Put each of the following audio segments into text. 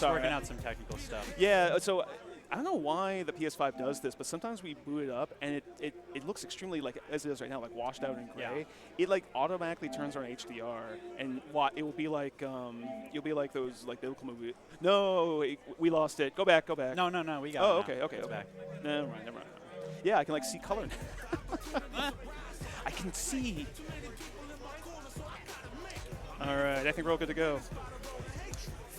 just working out some technical stuff. Yeah, so I don't know why the PS5 does this, but sometimes we boot it up and it looks extremely, like, as it is right now, like washed out and gray. It like automatically turns on HDR, and it will be like you'll be like those like biblical movie. No, we lost it. Go back. No, we got it. Oh, okay. It's back. Never mind. Yeah, I can like see color now. I can see. All right, I think we're all good to go.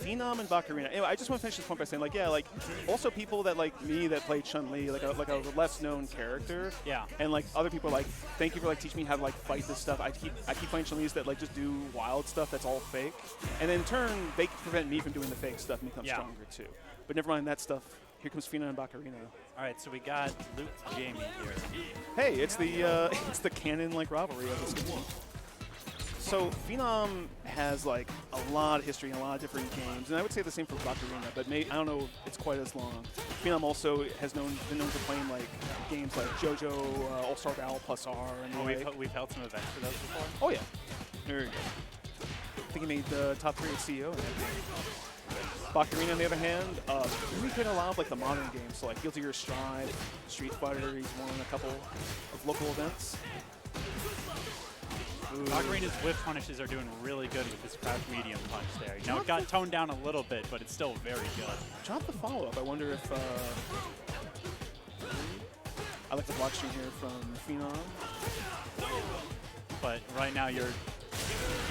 Phenom and Bakurina. Anyway, I just want to finish this point by saying, like, yeah, like, also people that like me that played Chun-Li, like a less known character. Yeah. And like other people are like, thank you for like teaching me how to like fight this stuff. I keep playing Chun-Li's that like just do wild stuff that's all fake, and in turn they prevent me from doing the fake stuff and become stronger too. But never mind that stuff. Here comes Phenom and Bakurina. All right, so we got Luke Jamie here. Hey, it's the canon like rivalry of this game. So Phenom has like a lot of history in a lot of different games, and I would say the same for Bakurina, but I don't know if it's quite as long. Phenom also has been known for playing like games like JoJo, All-Star Battle Plus R, and we've held some events for those before. Oh yeah, there you go. I think he made the top 3 at CEO in that game. Bakurina, on the other hand, really played a lot of like the modern games, so like Guilty Gear Strive, Street Fighter. He's won a couple of local events. Bakurina's whip punishes are doing really good with his crouch medium punch there. You know, it got toned down a little bit, but it's still very good. Drop the follow-up. I wonder if... I like the block string here from Phenom. But right now you're...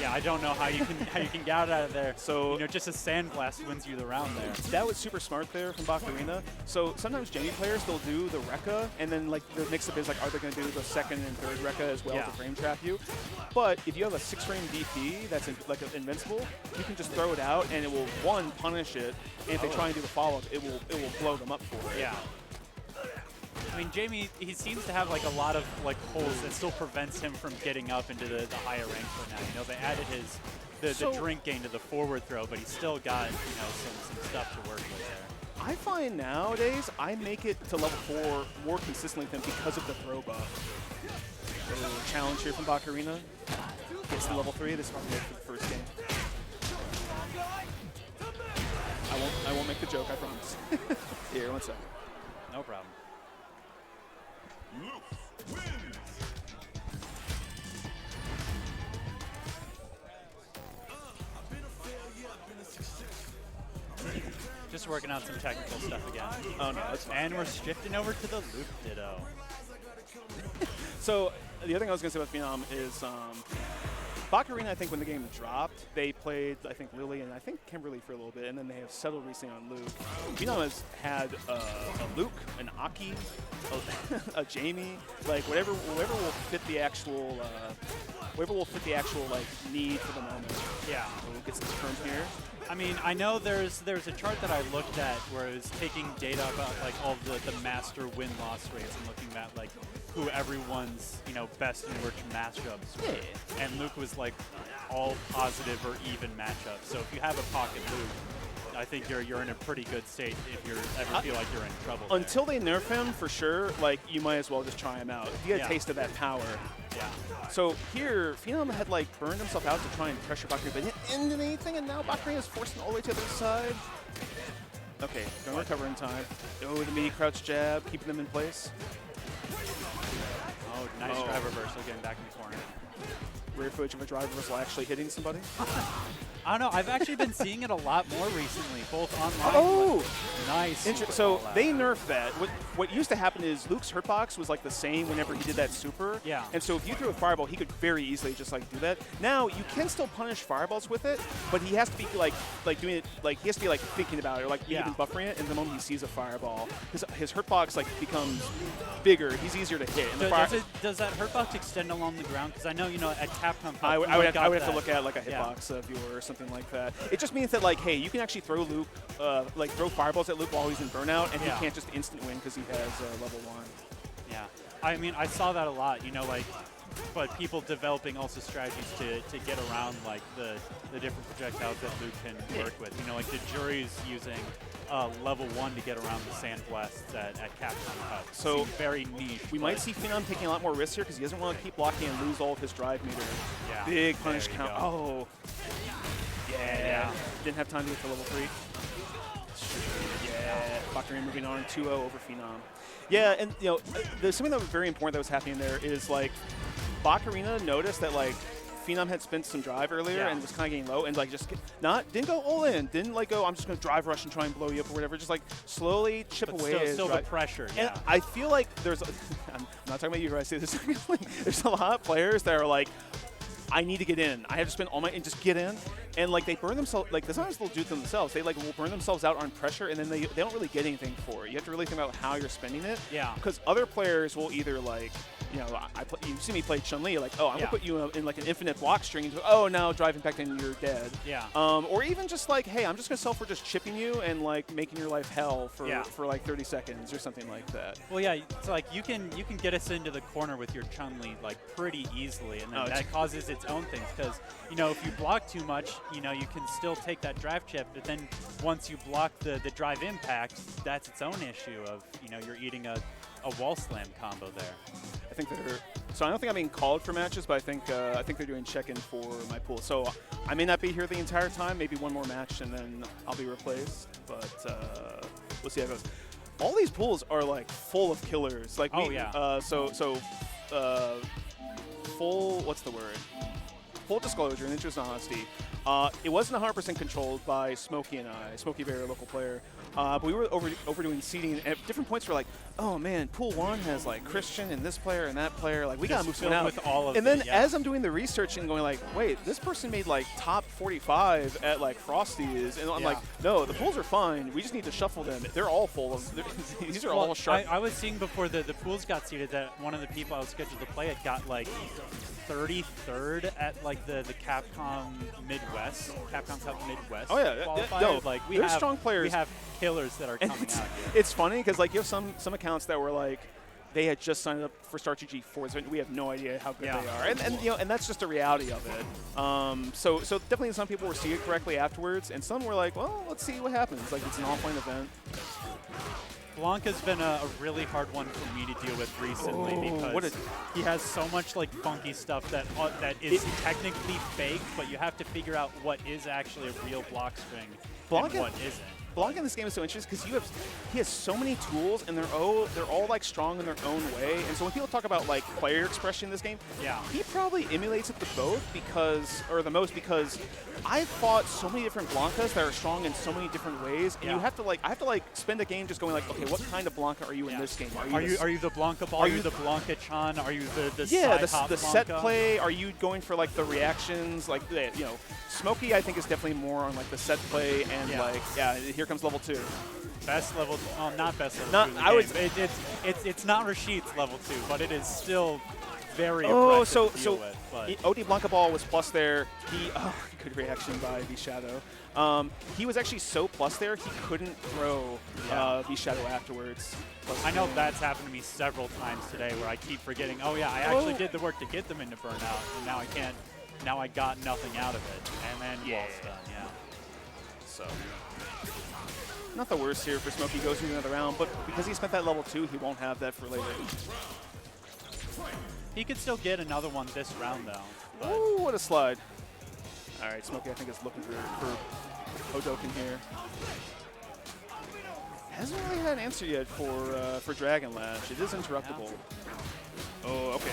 Yeah, I don't know how you can get out of there. So, you know, just a sandblast wins you the round there. That was super smart there from Bakurina. So sometimes Jamie players, they'll do the Rekka, and then like the mix-up is like, are they going to do the second and third Rekka as well to frame trap you? But if you have a 6-frame DP that's like invincible, you can just throw it out, and it will, one, punish it, and if they try and do the follow-up, it will blow them up for it. Yeah. I mean, Jamie, he seems to have like a lot of like holes that still prevents him from getting up into the higher ranks for now. You know, they added the drink gain to the forward throw, but he's still got, you know, some stuff to work with there. I find nowadays I make it to level 4 more consistently than because of the throw buff. So challenge here from Bakurina. Gets to level 3. This is probably for the first game. I won't make the joke, I promise. Here, one second. No problem. Just working out some technical stuff again. Oh no, that's fine. And we're shifting over to the Luke Ditto. So the other thing I was going to say about Phenom is Bakurina, I think when the game dropped, they played, I think, Lily and I think Kimberly for a little bit, and then they have settled recently on Luke. Phenom has had a Luke, an Aki, a Jamie, like whatever will fit the actual like need for the moment. Yeah. So we'll get some terms here. I mean, I know there's a chart that I looked at where it was taking data about like all the master win-loss rates and looking at like who everyone's, you know, best and worst matchups were. Yeah. And Luke was like all positive or even matchups. So if you have a pocket Luke, I think you're in a pretty good state if you ever feel like you're in trouble. Until they nerf him, for sure, like you might as well just try him out. You get a taste of that power. Yeah. So here, Phenom had like burned himself out to try and pressure Bakurina, but didn't end anything, and now Bakurina is forcing all the way to the other side. Okay, don't recover in time. Oh, the mini crouch jab, keeping them in place. Oh, nice drive reversal, getting back in the corner. Rare footage of a drive reversal actually hitting somebody. I don't know. I've actually been seeing it a lot more recently, both online. Oh, nice. So they nerfed that. What used to happen is Luke's hurtbox was like the same whenever he did that super. Yeah. And so if you threw a fireball, he could very easily just like do that. Now you can still punish fireballs with it, but he has to be like doing it like he has to be like thinking about it or like even buffering it. And the moment he sees a fireball, his hurtbox like becomes bigger. He's easier to hit. And does that hurtbox extend along the ground? Because I know, you know, at Capcom, I would have to look at like a hitbox viewer or something like that. It just means that like, hey, you can actually throw Luke, like throw fireballs at Luke while he's in burnout, and he can't just instant win because he has level 1. Yeah, I mean, I saw that a lot. You know, like, but people developing also strategies to get around like the different projectiles that Luke can work with. You know, like the jury's using level 1 to get around the sandblasts at Capcom Cup. So very niche. We might see Phenom taking a lot more risks here because he doesn't want to keep blocking and lose all of his drive meter. Yeah. Big punish count. Go. Oh. Yeah. Didn't have time to get to level 3. Yeah, Baccarin moving on 2-0 over Phenom. Yeah, and there's something that was very important that was happening there is like Baccarina noticed that like Phenom had spent some drive earlier and was kind of getting low and like just didn't go all in, didn't like go I'm just gonna drive rush and try and blow you up or whatever, just like slowly chip away. Still the pressure. And I feel like there's I'm not talking about you, I say this. There's a lot of players that are like, I need to get in. I have to spend all my and just get in, and like they burn themselves. Like sometimes they'll do it themselves. They like will burn themselves out on pressure, and then they don't really get anything for it. You have to really think about how you're spending it. Yeah. Because other players will either like, you see me play Chun-Li, you're like, oh, I'm gonna put you in like an infinite block string. And oh, now driving back in, you're dead. Yeah. Or even just like, hey, I'm just gonna sell for just chipping you and like making your life hell for like 30 seconds or something like that. Well, yeah. It's like you can get us into the corner with your Chun-Li like pretty easily, and then that causes its own things because if you block too much, you can still take that drive chip, but then once you block the drive impact, that's its own issue of you're eating a wall slam combo there. I think so I don't think I'm being called for matches, but I think they're doing check-in for my pool. So I may not be here the entire time, maybe one more match and then I'll be replaced, but we'll see how it goes. All these pools are like full of killers. Like full, what's the word? Full disclosure, in interest of honesty, it wasn't 100% controlled by Smokey and I, Smokey Bear, a local player. But we were overdoing seeding, and at different points we're like, oh man, pool 1 has like Christian and this player and that player, like we gotta move someone out. With all of and then as I'm doing the research and going like, wait, this person made like top 45 at like Frosty's, and I'm like, no, the pools are fine. We just need to shuffle them. They're all full of. These are all sharp. I was seeing before the pools got seeded that one of the people I was scheduled to play it got like 33rd at like the Capcom Cup Midwest. Oh yeah, qualifier. Like we have strong players. We have killers that are coming out here. It's funny because like you have some accounts that were like they had just signed up for Star GG4s. We have no idea how good they are, and that's just the reality of it. So definitely some people were seeded correctly afterwards, and some were like, well, let's see what happens. Like it's an offline event. Blanca's been a really hard one for me to deal with recently because he has so much like funky stuff that is technically fake, but you have to figure out what is actually a real block string and what isn't. Blanca in this game is so interesting because he has so many tools and they're all like strong in their own way. And so when people talk about like player expression in this game, he probably emulates it the most because I've fought so many different Blancas that are strong in so many different ways, and I have to like spend a game just going like, okay, what kind of Blanca are you in this game? Are you the Blanca ball? Are you the Blanca Chan? Are you the the set play? Are you going for like the reactions? Like Smokey I think is definitely more on like the set play and here comes level 2. Best level, not best level 2. I would. It's not Rashid's level 2, but it is still very impressive to deal with. OD Blanca Ball was plus there. Good reaction by V-Shadow. He was actually so plus there, he couldn't throw V-Shadow afterwards. I know that's happened to me several times today where I keep forgetting, I actually did the work to get them into burnout, and now I can't. Now I got nothing out of it, and then wall's done, So, not the worst here for Smokey. Goes into another round, but because he spent that level 2, he won't have that for later. He could still get another one this round, though. Ooh, what a slide. All right, Smokey, I think, is looking for Hodoken here. Hasn't really had an answer yet for Dragon Lash. It is interruptible. Oh, okay.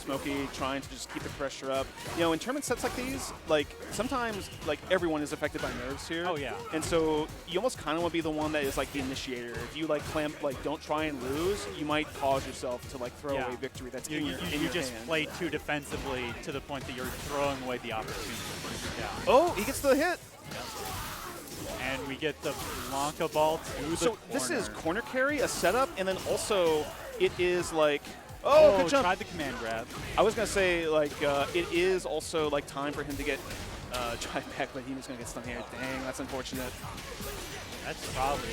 Smokey trying to just keep the pressure up. In tournament sets like these, like sometimes like everyone is affected by nerves here. Oh yeah. And so you almost kind of want to be the one that is like the initiator. If you like don't try and lose, you might cause yourself to like throw away victory. That's in your You just play too defensively to the point that you're throwing away the opportunity. Yeah. Oh, he gets the hit. And we get the Blanca ball to the corner. This is corner carry, a setup, and then also it is like. Oh, good jump. Tried the command grab. I was going to say, like, it is also, like, time for him to get drive back, but he was going to get stunned here. Dang, that's unfortunate. That's probably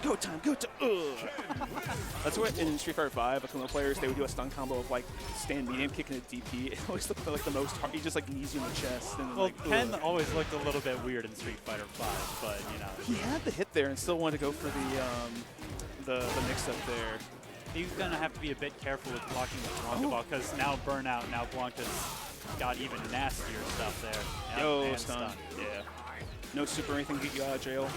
Go time, go time. That's what in Street Fighter 5, Akuma players, they would do a stun combo of, like, stand medium, kicking a DP. It always looked like the most hard. He just, like, knees you in the chest. And, well, Ken always looked a little bit weird in Street Fighter 5, but, He had the hit there and still wanted to go for the mix-up there. He's going to have to be a bit careful with blocking the Blanca ball because now burnout, now Blanca's got even nastier stuff there. Stun. Yeah. no super or anything to get you out of jail.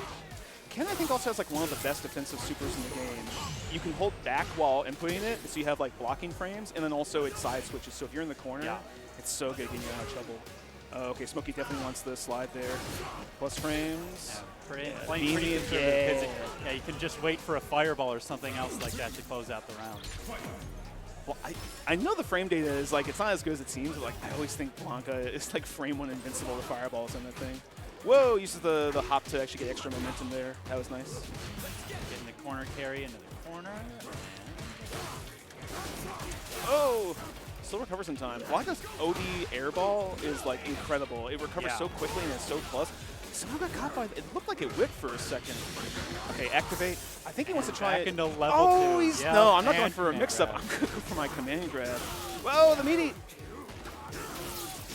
Ken, I think, also has like one of the best defensive supers in the game. You can hold back while inputting it, so you have like blocking frames, and then also it side switches. So if you're in the corner, it's so good getting you out of trouble. Okay, Smokey definitely wants the slide there. Plus frames. Playing pretty conservative. Yeah, you can just wait for a fireball or something else like that to close out the round. Well, I know the frame data is like, it's not as good as it seems, but like I always think Blanca is like frame 1 invincible to fireballs on that thing. Whoa, uses the hop to actually get extra momentum there. That was nice. Getting the corner carry into the corner. Oh! Still recovers in time. Blanca's OD airball is like incredible. It recovers so quickly and it's so close. Someone got caught by it. Looked like it whipped for a second. Okay, activate. I think he wants to try it. Into level 2. He's no, I'm not going for a mix-up. I'm going to go for my command grab. Whoa, the meaty.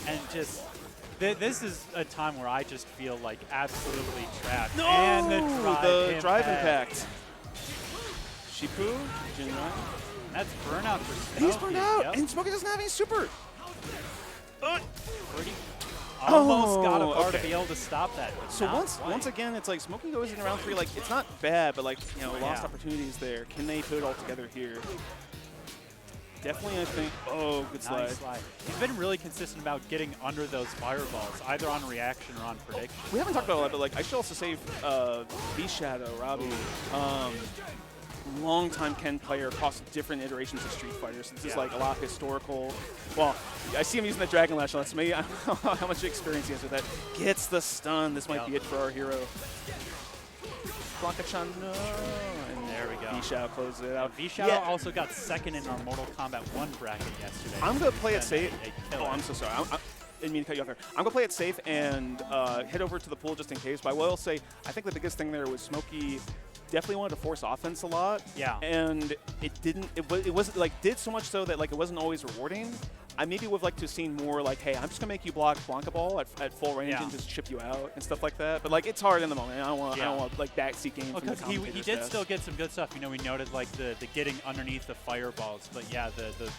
And just, this is a time where I just feel like absolutely trapped. No! And the drive impact. Shipu, Jinrai. That's burnout for Smokey. He's burned out, and Smokey doesn't have any super. Almost got a bar to be able to stop that. So once again, it's like Smokey goes in round 3. Like it's not bad, but like lost opportunities there. Can they put it all together here? Definitely, I think. Oh, good slide. Nice slide. He's been really consistent about getting under those fireballs, either on reaction or on prediction. We haven't talked about a lot, but like I should also say V-Shadow, Robbie. Long-time Ken player across different iterations of Street Fighter. So this is like a lot of historical. Well, I see him using the Dragon Lash on. So maybe I don't know how much experience he has with that. Gets the stun. This might be it for our hero. Blanca-chan, no. And there we go. V-Shadow closes it out. V-Shadow also got second in our Mortal Kombat 1 bracket yesterday. I'm going to play it safe. Oh, I'm so sorry. I didn't mean to cut you off there. I'm going to play it safe and head over to the pool just in case. But I will say, I think the biggest thing there was Smokey definitely wanted to force offense a lot. Yeah. And it didn't. It wasn't like did so much so that like it wasn't always rewarding. I maybe would have liked to have seen more like, hey, I'm just gonna make you block Blanca Ball at full range and just chip you out and stuff like that. But like it's hard in the moment. I don't want like backseat game. Well, because he did still get some good stuff. You know, we noted like the getting underneath the fireballs, but yeah, the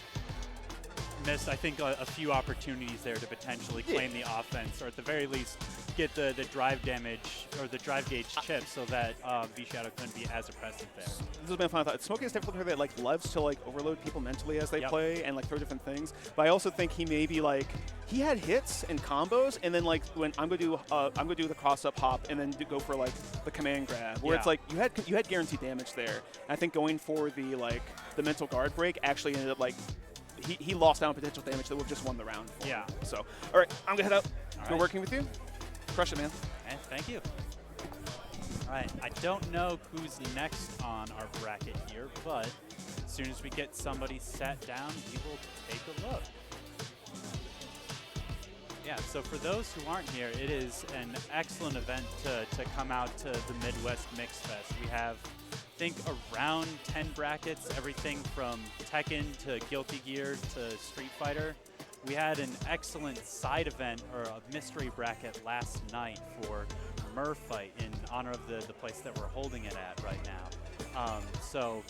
missed, I think, a few opportunities there to potentially claim the offense, or at the very least get the drive damage or the drive gauge chip so that V-Shadow couldn't be as oppressive there. This has been a fun thought. Smokey is definitely a player that like loves to like overload people mentally as they play and like throw different things. But I also think he maybe like he had hits and combos, and then like when I'm gonna do the cross up hop and then go for like the command grab, where it's like you had guaranteed damage there. And I think going for the the mental guard break actually ended up like. He lost out on potential damage that would have just won the round. Yeah. So, all right, I'm going to head out. Good working with you. Crush it, man. And thank you. All right, I don't know who's next on our bracket here, but as soon as we get somebody sat down, we will take a look. Yeah, so for those who aren't here, it is an excellent event to come out to the Midwest Mixfest. We have, I think, around 10 brackets, everything from Tekken to Guilty Gear to Street Fighter. We had an excellent side event, or a mystery bracket last night for Murfight in honor of the place that we're holding it at right now. So,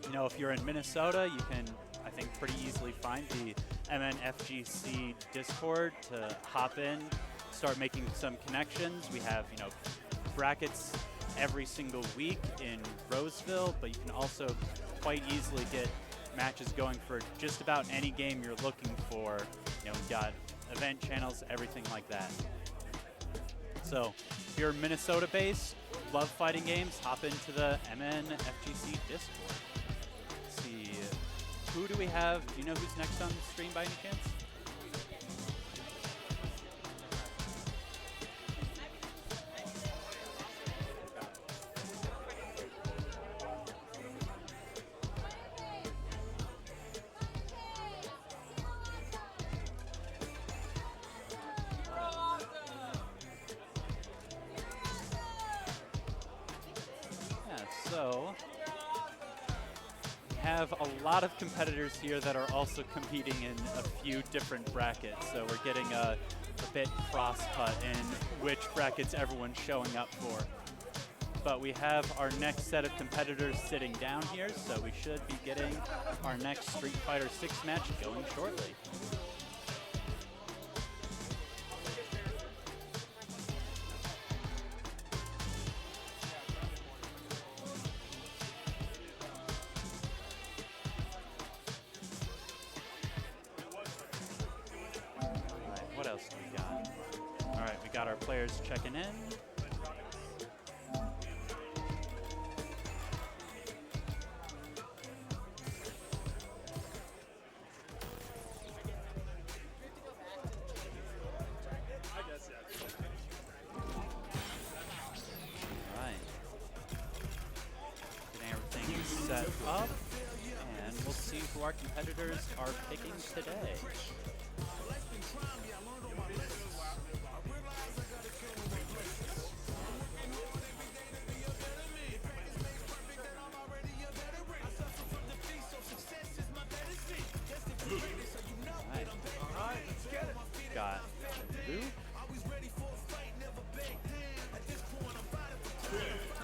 you know, if you're in Minnesota, you can, I think, pretty easily find the MNFGC Discord to hop in, start making some connections. We have, you know, brackets every single week in Roseville, but you can also quite easily get matches going for just about any game you're looking for. You know, we've got event channels, everything like that. So if you're Minnesota-based, love fighting games, hop into the MNFGC Discord. Let's see, who do we have? Do you know who's next on the stream by any chance? So, we have a lot of competitors here that are also competing in a few different brackets. So we're getting a bit cross-cut in which brackets everyone's showing up for. But we have our next set of competitors sitting down here, so we should be getting our next Street Fighter 6 match going shortly. got our players checking in. Set up, and we'll see who our competitors are picking today. Alright. Got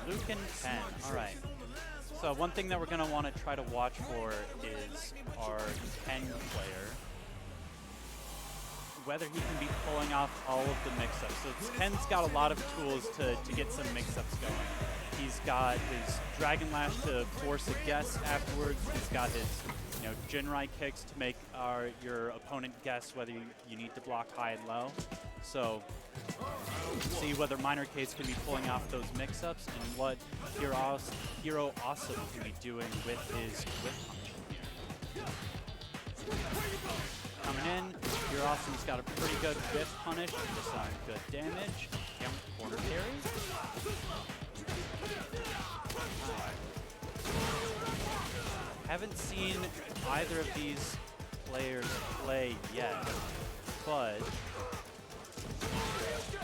Luke and 10. Alright. So one thing that we're going to want to try to watch for is our Ken player, whether he can be pulling off all of the mix-ups. So Ken's got a lot of tools to get some mix-ups going. He's got his Dragon Lash to force a guess afterwards. He's got his Jinrai kicks to make your opponent guess whether you need to block high and low. So see whether Minor Case can be pulling off those mix-ups and what Hero Awesome can be doing with his whip punish. Coming in, Hero Awesome's got a pretty good whip punish, just on good damage. Corner carry. Haven't seen either of these players play yet, but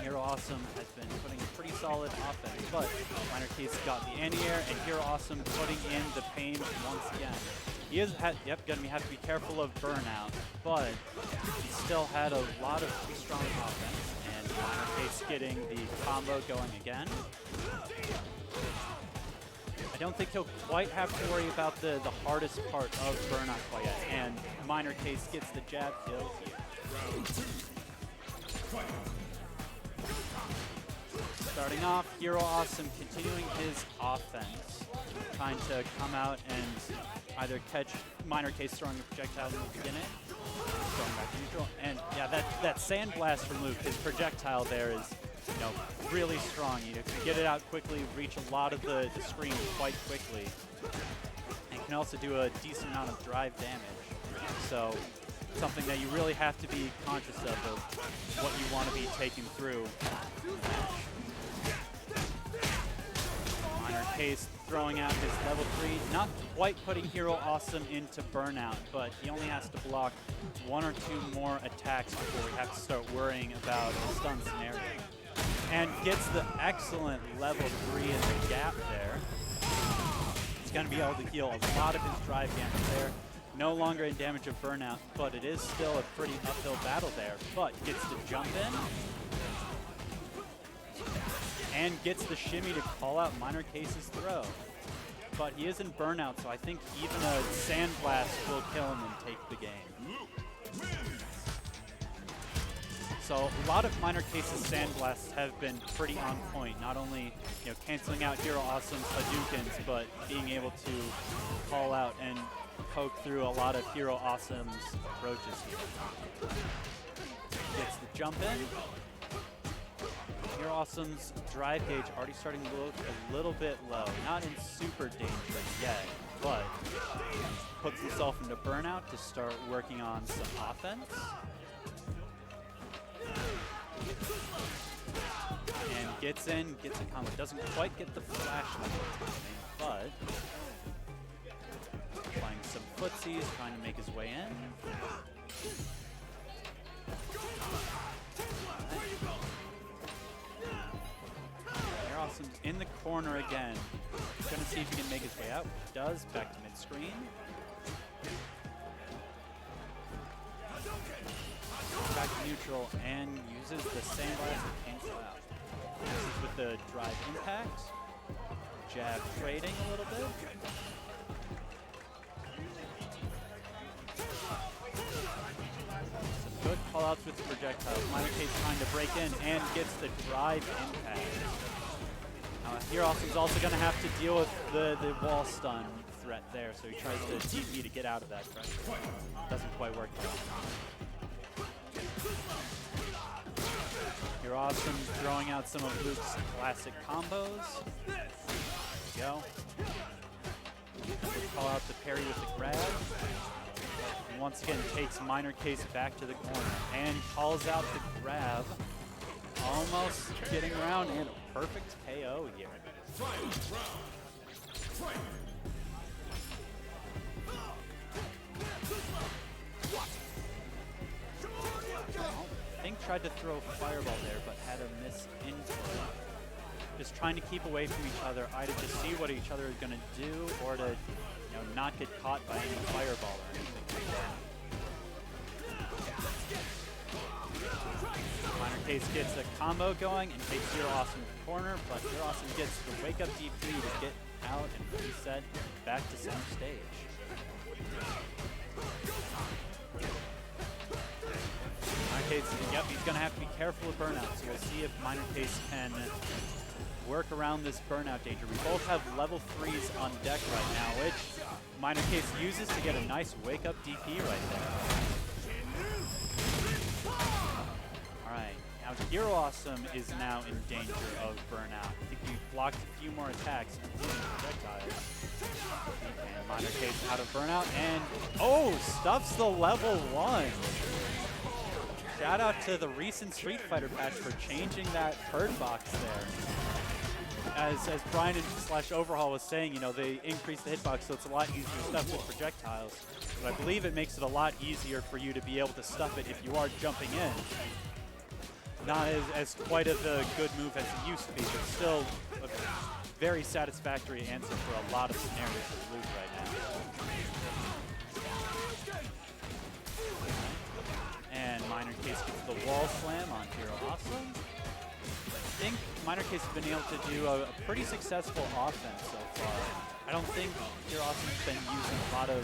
Hero Awesome has been putting a pretty solid offense, but Minor Case got the anti-air, and Hero Awesome putting in the pain once again. He is gonna have to be careful of burnout, but he still had a lot of pretty strong offense, and Minor Case getting the combo going again. I don't think he'll quite have to worry about the hardest part of burnout quite yet, and Minor Case gets the jab kill here. Starting off, Hero Awesome continuing his offense, trying to come out and either catch Minor Case throwing a projectile in the beginning, going back to neutral, and yeah, that Sand Blast from Luke, his projectile there is really strong. You can get it out quickly, reach a lot of the screen quite quickly, and can also do a decent amount of drive damage. So something that you really have to be conscious of what you want to be taking through. Minor Case throwing out his level 3, not quite putting Hero Awesome into burnout, but he only has to block 1 or 2 more attacks before we have to start worrying about a stun scenario. And gets the excellent level 3 in the gap there. He's going to be able to heal a lot of his drive damage there. No longer in damage of burnout, but it is still a pretty uphill battle there. But gets to jump in. And gets the shimmy to call out Minor Case's throw. But he is in burnout, so I think even a Sand Blast will kill him and take the game. So a lot of Minor Case's Sand Blasts have been pretty on point. Not only canceling out Hero Awesome's Hadoukens, but being able to call out and poke through a lot of Hero Awesome's approaches here. Gets the jump in. Hero Awesome's drive gauge already starting to look a little bit low. Not in super danger yet, but puts himself into burnout to start working on some offense. And gets in, gets a combo. Doesn't quite get the flash timing, but applying some footsies, trying to make his way in. Hero Awesome's in the corner again. Gonna see if he can make his way out. Does, back to mid-screen. Back to neutral and uses the Sand Blast to cancel out. This is with the drive impact. Jab trading a little bit. Some good callouts with the projectiles. Minor Case trying to break in and gets the drive impact. Hero Awesome's also going to have to deal with the wall stun threat there, so he tries to DP to get out of that pressure. Doesn't quite work though. You're awesome throwing out some of Luke's classic combos. There you go. Call out the parry with the grab. And once again takes Minor Case back to the corner and calls out the grab. Almost getting around and a perfect KO here. I think tried to throw Fireball there, but had a miss into it. Just trying to keep away from each other, either to see what each other is going to do, or to not get caught by any Fireball or anything like that. Minor Case gets a combo going and takes Hero Awesome to the corner, but Hero Awesome gets the wake up DP to get out and reset back to center stage. Minor Case, yep, he's going to have to be careful of burnout, so we'll see if Minor Case can work around this burnout danger. We both have level 3s on deck right now, which Minor Case uses to get a nice wake up DP right there. Alright, now Hero Awesome is now in danger of burnout. I think he blocked a few more attacks, including projectiles. And Minor Case out of burnout, and oh, stuffs the level 1. Shout out to the recent Street Fighter patch for changing that hurt box there. As Brian and Overhaul was saying, they increased the hitbox, so it's a lot easier to stuff with projectiles. But I believe it makes it a lot easier for you to be able to stuff it if you are jumping in. Not as quite of a good move as it used to be, but still a very satisfactory answer for a lot of scenarios for Luke right now. And Minor Case gets the wall slam on Hero Awesome. I think Minor Case has been able to do a pretty successful offense so far. I don't think Hero Awesome's been using a lot of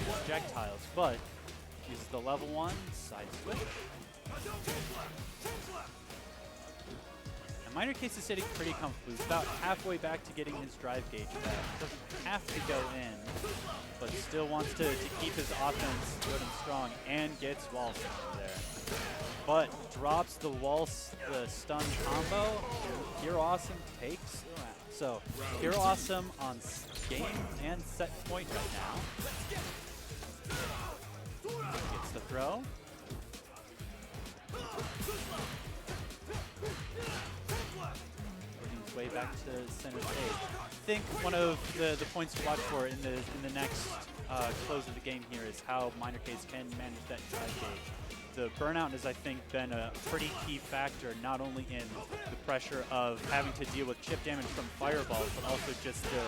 projectiles, but uses the level 1 side switch. And Minor Case is sitting pretty comfortably. He's about halfway back to getting his drive gauge back. Doesn't have to go in, but still wants to keep his offense good and strong, and gets wall slam there. But drops the the stun combo. Hero Awesome takes the round. So Hero Awesome on game and set point right now. Gets the throw. Working his way back to center stage. I think one of the points to watch for in the next close of the game here is how Minor Case can manage that drive gauge. The burnout has, I think, been a pretty key factor, not only in the pressure of having to deal with chip damage from fireballs, but also just the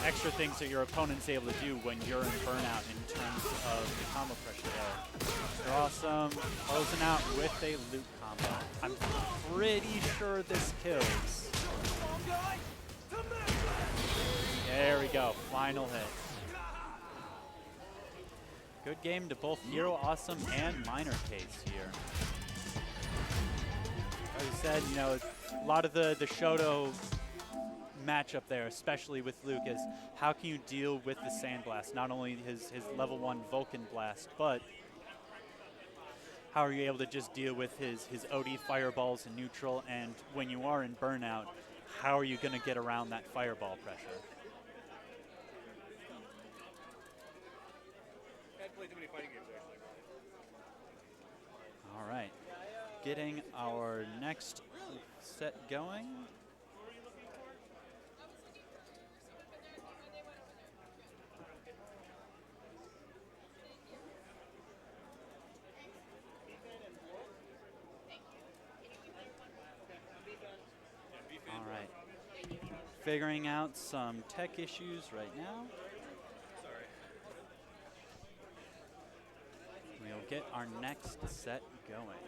extra things that your opponent's able to do when you're in burnout in terms of the combo pressure there. They're awesome, closing out with a Luke combo. I'm pretty sure this kills. There we go, final hit. Good game to both Hero Awesome and Minor Case here. As I said, a lot of the Shoto matchup there, especially with Luke, is how can you deal with the Sandblast? Not only his level 1 Vulcan Blast, but how are you able to just deal with his OD fireballs in neutral, and when you are in burnout, how are you going to get around that fireball pressure? All right, getting our next set going. All right, figuring out some tech issues right now. We'll get our next set going.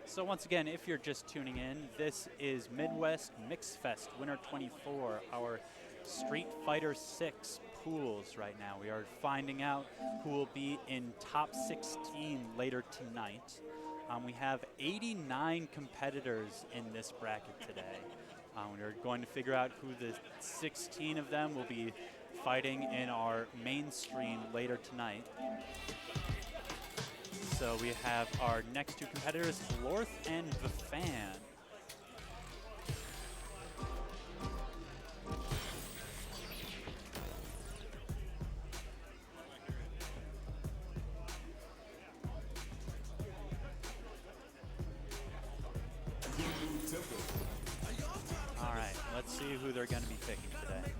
So once again, if you're just tuning in, this is Midwest Mixfest Winter 24, our Street Fighter 6 pools right now. We are finding out who will be in top 16 later tonight. We have 89 competitors in this bracket today. We're going to figure out who the 16 of them will be fighting in our main stream later tonight. So we have our next two competitors, Lorth and Vifan. All right, let's see who they're going to be picking today.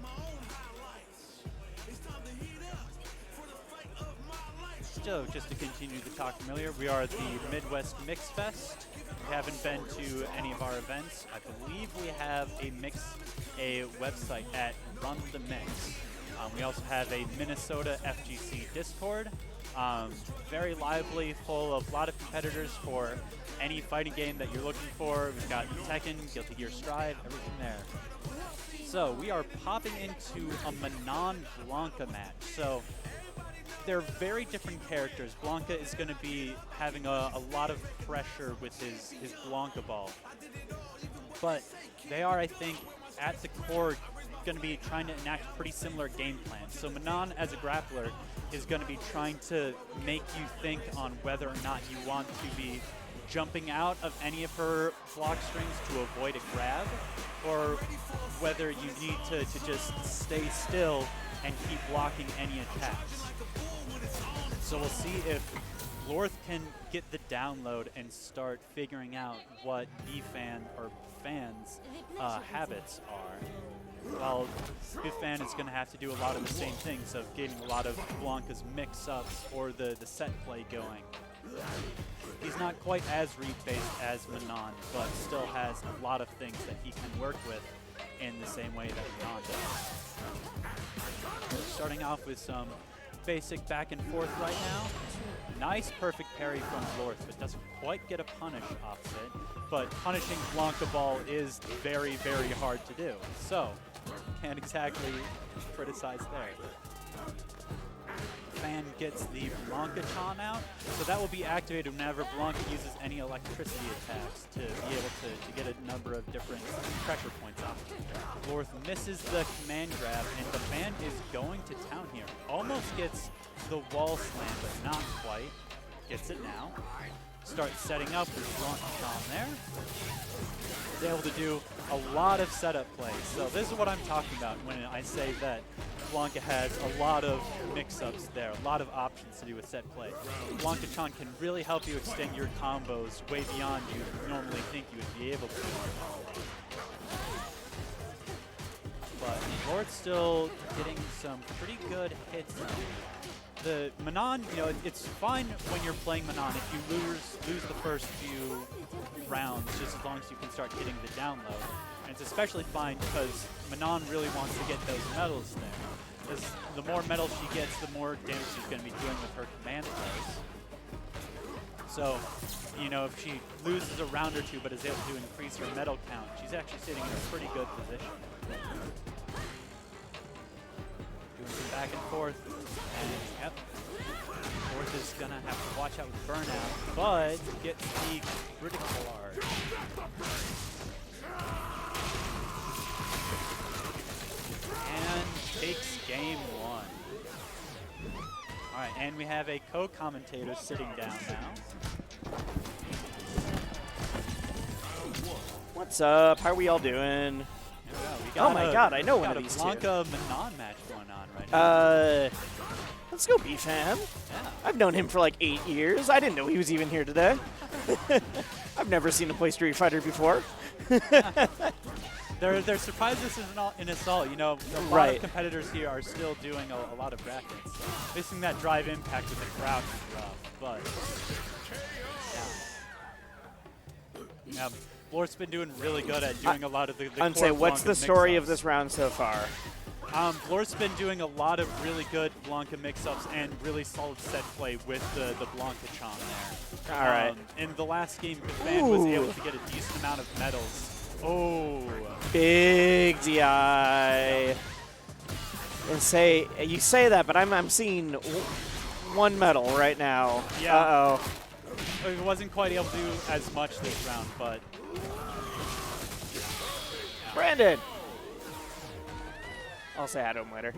So, just to continue to talk familiar, we are at the Midwest Mixfest. We haven't been to any of our events. I believe we have a website at Run the Mix. We also have a Minnesota FGC Discord. Very lively, full of a lot of competitors for any fighting game that you're looking for. We've got Tekken, Guilty Gear Strive, everything there. So we are popping into a Manon Blanca match. So they're very different characters. Blanca is going to be having a lot of pressure with his Blanca ball. But they are, I think, at the core going to be trying to enact pretty similar game plans. So Manon, as a grappler, is going to be trying to make you think on whether or not you want to be jumping out of any of her block strings to avoid a grab, or whether you need to just stay still and keep blocking any attacks. So we'll see if Lorth can get the download and start figuring out what fans' habits are. While Bifan is going to have to do a lot of the same things of getting a lot of Blanca's mix-ups or the set play going. He's not quite as read-based as Manon, but still has a lot of things that he can work with in the same way that Manon does. Starting off with some basic back and forth right now. Nice perfect parry from Lorth, but doesn't quite get a punish off it. But punishing Blanca ball is very, very hard to do. So, can't exactly criticize there. Fan gets the Blanca-chan out, so that will be activated whenever Blanca uses any electricity attacks to be able to get a number of different pressure points off. Lorth misses the command grab, and the fan is going to town here. Almost gets the wall slam, but not quite. Gets it now. Starts setting up with Blanca-chan there. Is able to do a lot of setup plays. So this is what I'm talking about when I say that Blanca has a lot of mix-ups there, a lot of options to do with set play. Blanca-chan can really help you extend your combos way beyond you normally think you would be able to. But Lorth's still getting some pretty good hits. The Manon, you know, it's fine when you're playing Manon if you lose the first few rounds, just as long as you can start getting the download. And it's especially fine because Manon really wants to get those medals there. Because the more medals she gets, the more damage she's going to be doing with her command plays. So, you know, if she loses a round or two but is able to increase her medal count, she's actually sitting in a pretty good position. Doing some back and forth. And, yep. Lorth is going to have to watch out with burnout, but gets the critical large. And takes game one. All right, and we have a co-commentator sitting down now. What's up? How are we all doing? Yeah, oh my god, I know one of these two. Blanca Manon match going on right now. Let's go, Bifan. Yeah. I've known him for like 8 years. I didn't know he was even here today. I've never seen him play Street Fighter before. They're surprised this is an assault. You know, a lot of competitors here are still doing a lot of graphics. Missing that drive impact with the crowd is rough, but yeah. Lorth's been doing really good at doing a lot of the I'm saying, what's the story of this round so far? Lorth's been doing a lot of really good Blanca mix-ups and really solid set play with the Blanca-chan there. All right. In the last game, Bifan was able to get a decent amount of medals. Oh. Big DI. And you say that, but I'm seeing one medal right now. Yeah. Uh-oh. He wasn't quite able to do as much this round, but... Brandon! I'll say hi to him later.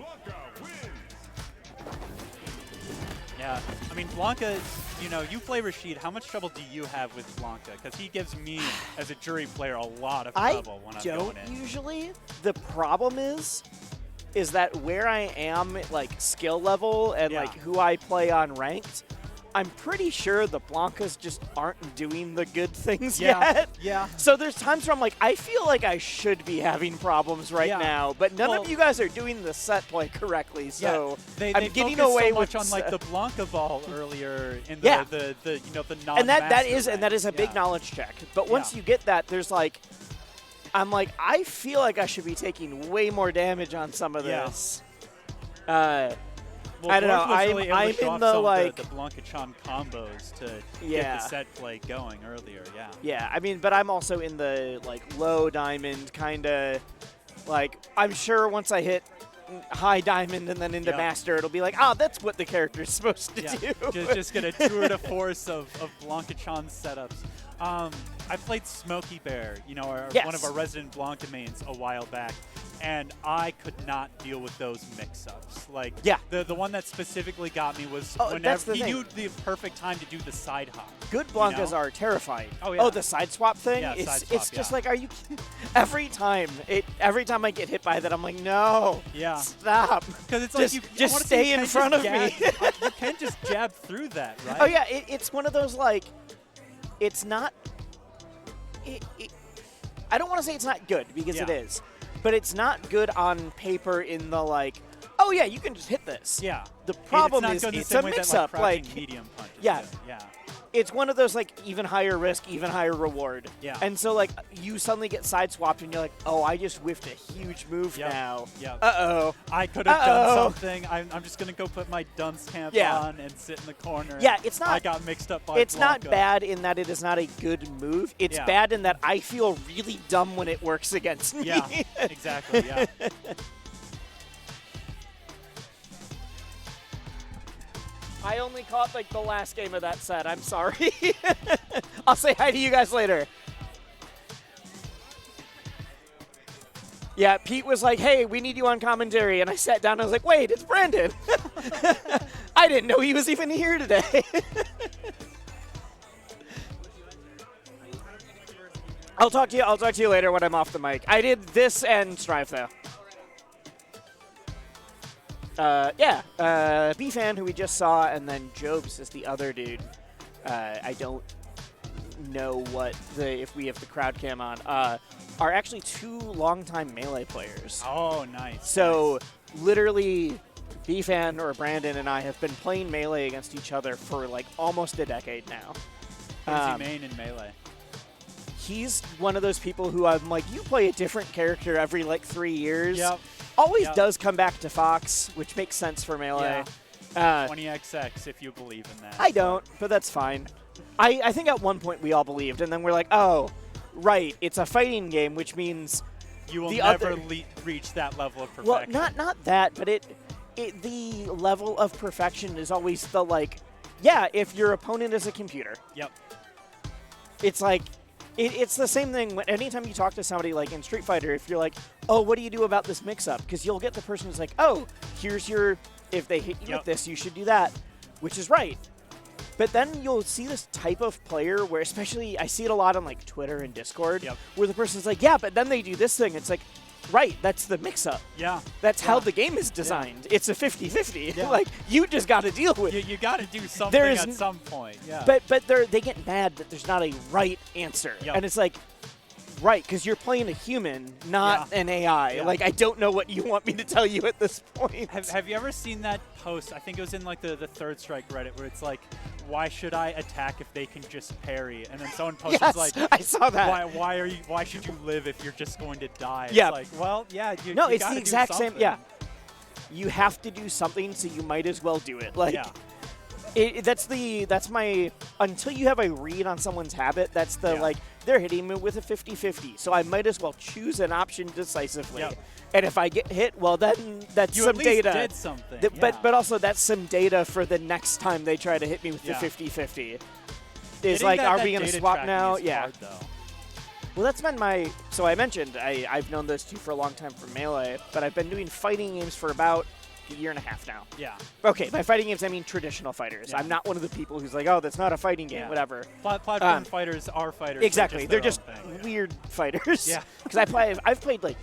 Yeah, I mean, Blanca, you know, you play Rashid. How much trouble do you have with Blanca? Because he gives me, as a jury player, a lot of trouble when I'm going in. I don't usually. The problem is that where I am, like, skill level and, like, who I play on ranked, I'm pretty sure the Blancas just aren't doing the good things yet. Yeah. So there's times where I'm like, I feel like I should be having problems right now, but none of you guys are doing the set play correctly. So I'm getting away so with much on like the Blanca ball earlier in the you know the non. And that is a big knowledge check. But once you get that, there's like, I'm like, I feel like I should be taking way more damage on some of this. Well, I don't know. I'm in the like the Blanca-Chan combos to get the set play going earlier. Yeah. Yeah, I mean, but I'm also in the like low diamond kind of like. I'm sure once I hit high diamond and then into master, it'll be like, that's what the character's supposed to do. just get a tour de force of Blanca-Chan setups. I played Smokey Bear, you know, one of our resident Blanca mains a while back, and I could not deal with those mix-ups. Like, the one that specifically got me was whenever he knew the perfect time to do the side hop. Good Blancas are terrifying. Oh, the side swap thing? Yeah, it's just like, are you every time I get hit by that, I'm like, no. Yeah. Stop. Because it's like just stay in front of me. You can't just jab through that, right? Oh yeah, it's one of those like, it's not. I don't want to say it's not good because it is, but it's not good on paper in the like, oh yeah, you can just hit this. Yeah. The problem is it's a mix-up. Like medium punches. Yeah. It's one of those like even higher risk, even higher reward. Yeah. And so like you suddenly get side swapped and you're like, oh, I just whiffed a huge move now. Yeah. Uh-oh. I could have done something. I'm just gonna go put my dunce camp on and sit in the corner. Yeah, it's not. I got mixed up by It's Blanca. not bad in that it is not a good move. It's bad in that I feel really dumb when it works against me. Yeah. Exactly. Yeah. I only caught like the last game of that set. I'm sorry. I'll say hi to you guys later. Yeah, Pete was like, hey, we need you on commentary. And I sat down and I was like, wait, it's Brandon. I didn't know he was even here today. I'll talk to you later when I'm off the mic. I did this and Strive though. B-Fan, who we just saw, and then Jobs is the other dude. I don't know if we have the crowd cam on, are actually two longtime Melee players. Oh, nice. So, literally, B-Fan or Brandon and I have been playing Melee against each other for, like, almost a decade now. Who's he main in Melee? He's one of those people who I'm like, you play a different character every, like, 3 years. Yep. Always does come back to Fox, which makes sense for Melee. Yeah. 20XX, if you believe in that. I don't, but that's fine. I think at one point we all believed, and then we're like, oh, right, it's a fighting game, which means you will never reach that level of perfection. Well, not that, but the level of perfection is always the like, yeah, if your opponent is a computer. Yep. It's like. It's the same thing when anytime you talk to somebody like in Street Fighter, if you're like, oh, what do you do about this mix-up? Because you'll get the person who's like, oh, here's your, if they hit you with this, you should do that, which is right. But then you'll see this type of player where, especially, I see it a lot on like Twitter and Discord, where the person's like, yeah, but then they do this thing. It's like, right, that's the mix-up. Yeah. That's how the game is designed. It's a 50-50. Yeah. Like, you just got to deal with it. You got to do something at some point. Yeah. But they get mad that there's not a right answer. Yep. And it's like, right, because you're playing a human, not an AI. Yeah. Like, I don't know what you want me to tell you at this point. Have you ever seen that post? I think it was in like the Third Strike Reddit where it's like, why should I attack if they can just parry? And then someone posted like, I saw that. Why should you live if you're just going to die? Yeah. It's like, well, yeah, you no, it's gotta the exact do same. Yeah. You have to do something, so you might as well do it. Like, that's my, until you have a read on someone's habit, that's the like, they're hitting me with a 50-50, so I might as well choose an option decisively. Yep. And if I get hit, well, then that's you some at least data. Did something. But also that's some data for the next time they try to hit me with the 50-50. Is like, are we going to swap now? Yeah. Hard, well, that's been my, so I mentioned I've known those two for a long time from Melee, but I've been doing fighting games for about a year and a half now. Yeah. Okay, by fighting games, I mean traditional fighters. Yeah. I'm not one of the people who's like, oh, that's not a fighting game, Yeah. whatever. Platform fighters are fighters. Exactly. They're just their own thing. weird fighters. Yeah. Because I've played, like,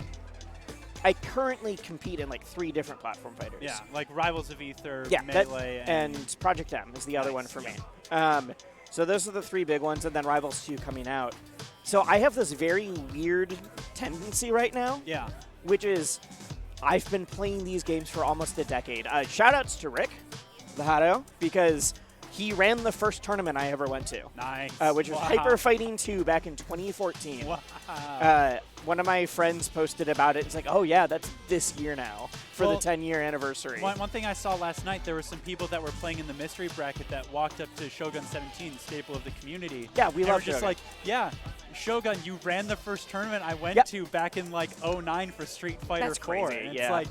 I currently compete in, like, 3 different platform fighters. Yeah, like Rivals of Ether, Yeah, Melee, and Project M is the other one Nice, for me. yeah. So those are the 3 big ones, and then Rivals 2 coming out. So I have this very weird tendency right now, Yeah. which is I've been playing these games for almost a decade. Shout-outs to Rick, the Hado, because he ran the first tournament I ever went to, Nice. which was Wow. Hyper Fighting 2 back in 2014. Wow. One of my friends posted about it. It's like, oh, yeah, that's this year now for Well, the 10-year anniversary. One thing I saw last night, there were some people that were playing in the mystery bracket that walked up to Shogun 17, staple of the community. Yeah, we and love were just Shogun. like, yeah, Shogun, you ran the first tournament I went Yep. to back in like 09 for Street Fighter That's 4. crazy, And yeah. It's like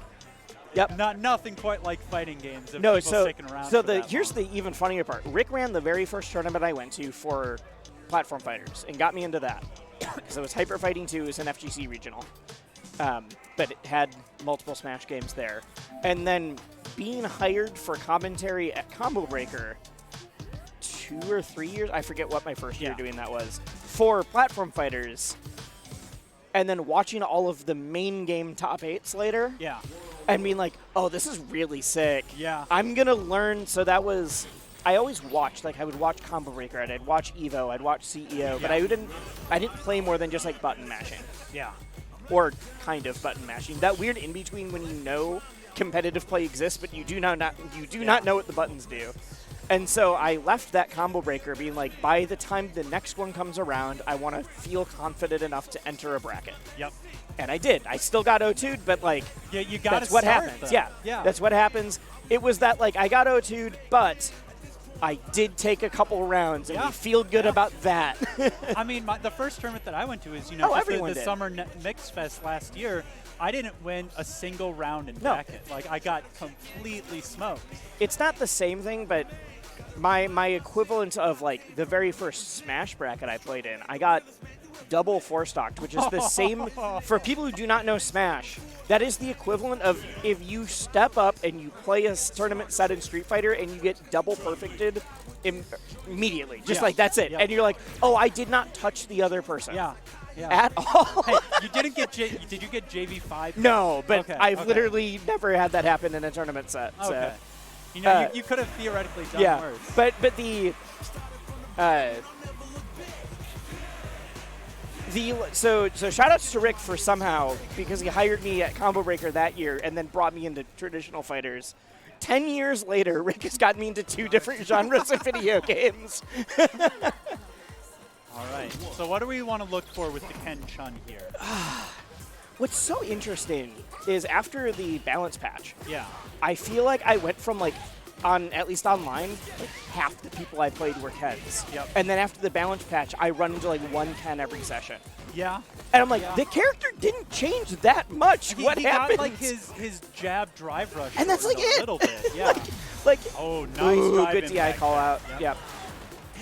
Yep. nothing quite like fighting games. Of No, people so sticking around so for that here's long. the even funnier part. Rick ran the very first tournament I went to for platform fighters and got me into that because it was Hyper Fighting 2 is an FGC regional, but it had multiple Smash games there. And then being hired for commentary at Combo Breaker 2 or 3 years, I forget what my first year Yeah. doing that was, for platform fighters. And then watching all of the main game top 8s later. Yeah. And being like, oh, this is really sick. Yeah. I'm going to learn. So that was, I always watched, like I would watch Combo Breaker, and I'd watch Evo, I'd watch CEO, but Yeah. I didn't play more than just like button mashing Yeah. or kind of button mashing. That weird in between when you know competitive play exists, but you do not know what the buttons do. And so I left that Combo Breaker being like, by the time the next one comes around, I want to feel confident enough to enter a bracket. Yep. And I did. I still got O2'd, but like, Yeah, you got to that's what happens. Though. Yeah. Yeah. That's what happens. It was that, like, I got O2'd, but I did take a couple rounds, and Yeah. we feel good about that. I mean, the first tournament that I went to is, Oh, just everyone the did. summer Mixfest last year. I didn't win a single round in No. bracket. Like, I got completely smoked. It's not the same thing, but my equivalent of, like, the very first Smash bracket I played in, I got double 4-stocked, which is the same. For people who do not know Smash, that is the equivalent of if you step up and you play a tournament set in Street Fighter and you get double perfected immediately. Just Yeah. like, that's it. Yeah. And you're like, oh, I did not touch the other person. Yeah. Yeah. At all. Hey, you didn't get did you get JV5? No, but Okay, I've okay. literally never had that happen in a tournament set. So. Okay. You know, Uh, you could have theoretically done Yeah, worse. but the so shout outs to Rick for somehow, because he hired me at Combo Breaker that year and then brought me into traditional fighters. 10 years later, Rick has gotten me into 2 different genres of video games. All right. So what do we want to look for with the Ken Chun here? What's so interesting is after the balance patch, Yeah. I feel like I went from, like, at least online, like half the people I played were Kens. Yep. And then after the balance patch, I run into like 1 Ken every session. Yeah. And I'm like, Yeah. the character didn't change that much. He, What he happened? got like his jab drive rush. And that's going like a it. little bit. Yeah. like, Oh, nice ooh, drive good DI impact call there. out. Yep. Yep.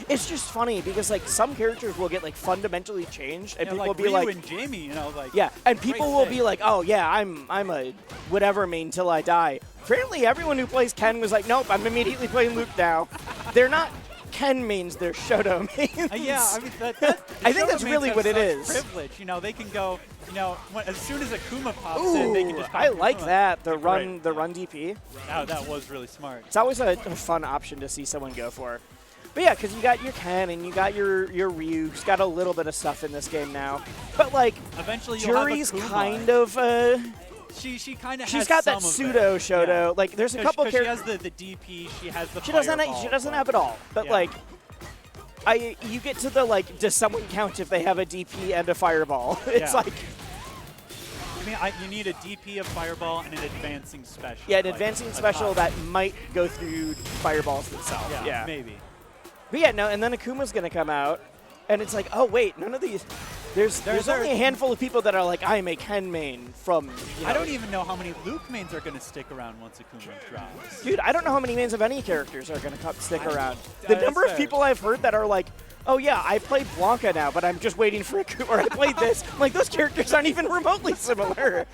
It's just funny because like some characters will get like fundamentally changed, and Yeah, people like will be Ryu like, and Jamie, you know, like yeah, and great people will thing. be like, oh yeah, I'm a whatever main till I die. Apparently, everyone who plays Ken was like, nope, I'm immediately playing Luke now. They're not Ken mains, they're Shoto mains. Yeah, I mean, that I think Shoto that's mains really have what it such is. Privilege, you know, they can go, you know, as soon as Akuma pops in, they can Ooh, just pop I like Akuma. that. The Great. run DP. That was really smart. It's always a fun option to see someone go for. But yeah, because you got your Ken and you got your Ryu, who's got a little bit of stuff in this game now. But like, Eventually, you'll Jury's have Akuma. kind of She kind of has she's got that some of pseudo it. Shoto. Yeah. Like, there's a couple She characters. has the DP. She has the. She doesn't fireball, have it all. But Yeah. like, you get to the like, does someone count if they have a DP and a fireball? It's Yeah. like, I mean, you need a DP, a fireball, and an advancing special. yeah, an like advancing a special top. that might go through fireballs themselves. Yeah, maybe. But yeah, no, and then Akuma's gonna come out, and it's like, oh wait, none of these. There's only a handful of people that are like, I'm a Ken main from. You know, I don't even know how many Luke mains are going to stick around once Akuma drops. Dude, I don't know how many mains of any characters are gonna stick around. The that's number of fair. people I've heard that are like, oh yeah, I played Blanca now, but I'm just waiting for Akuma, or I played this. I'm like, those characters aren't even remotely similar.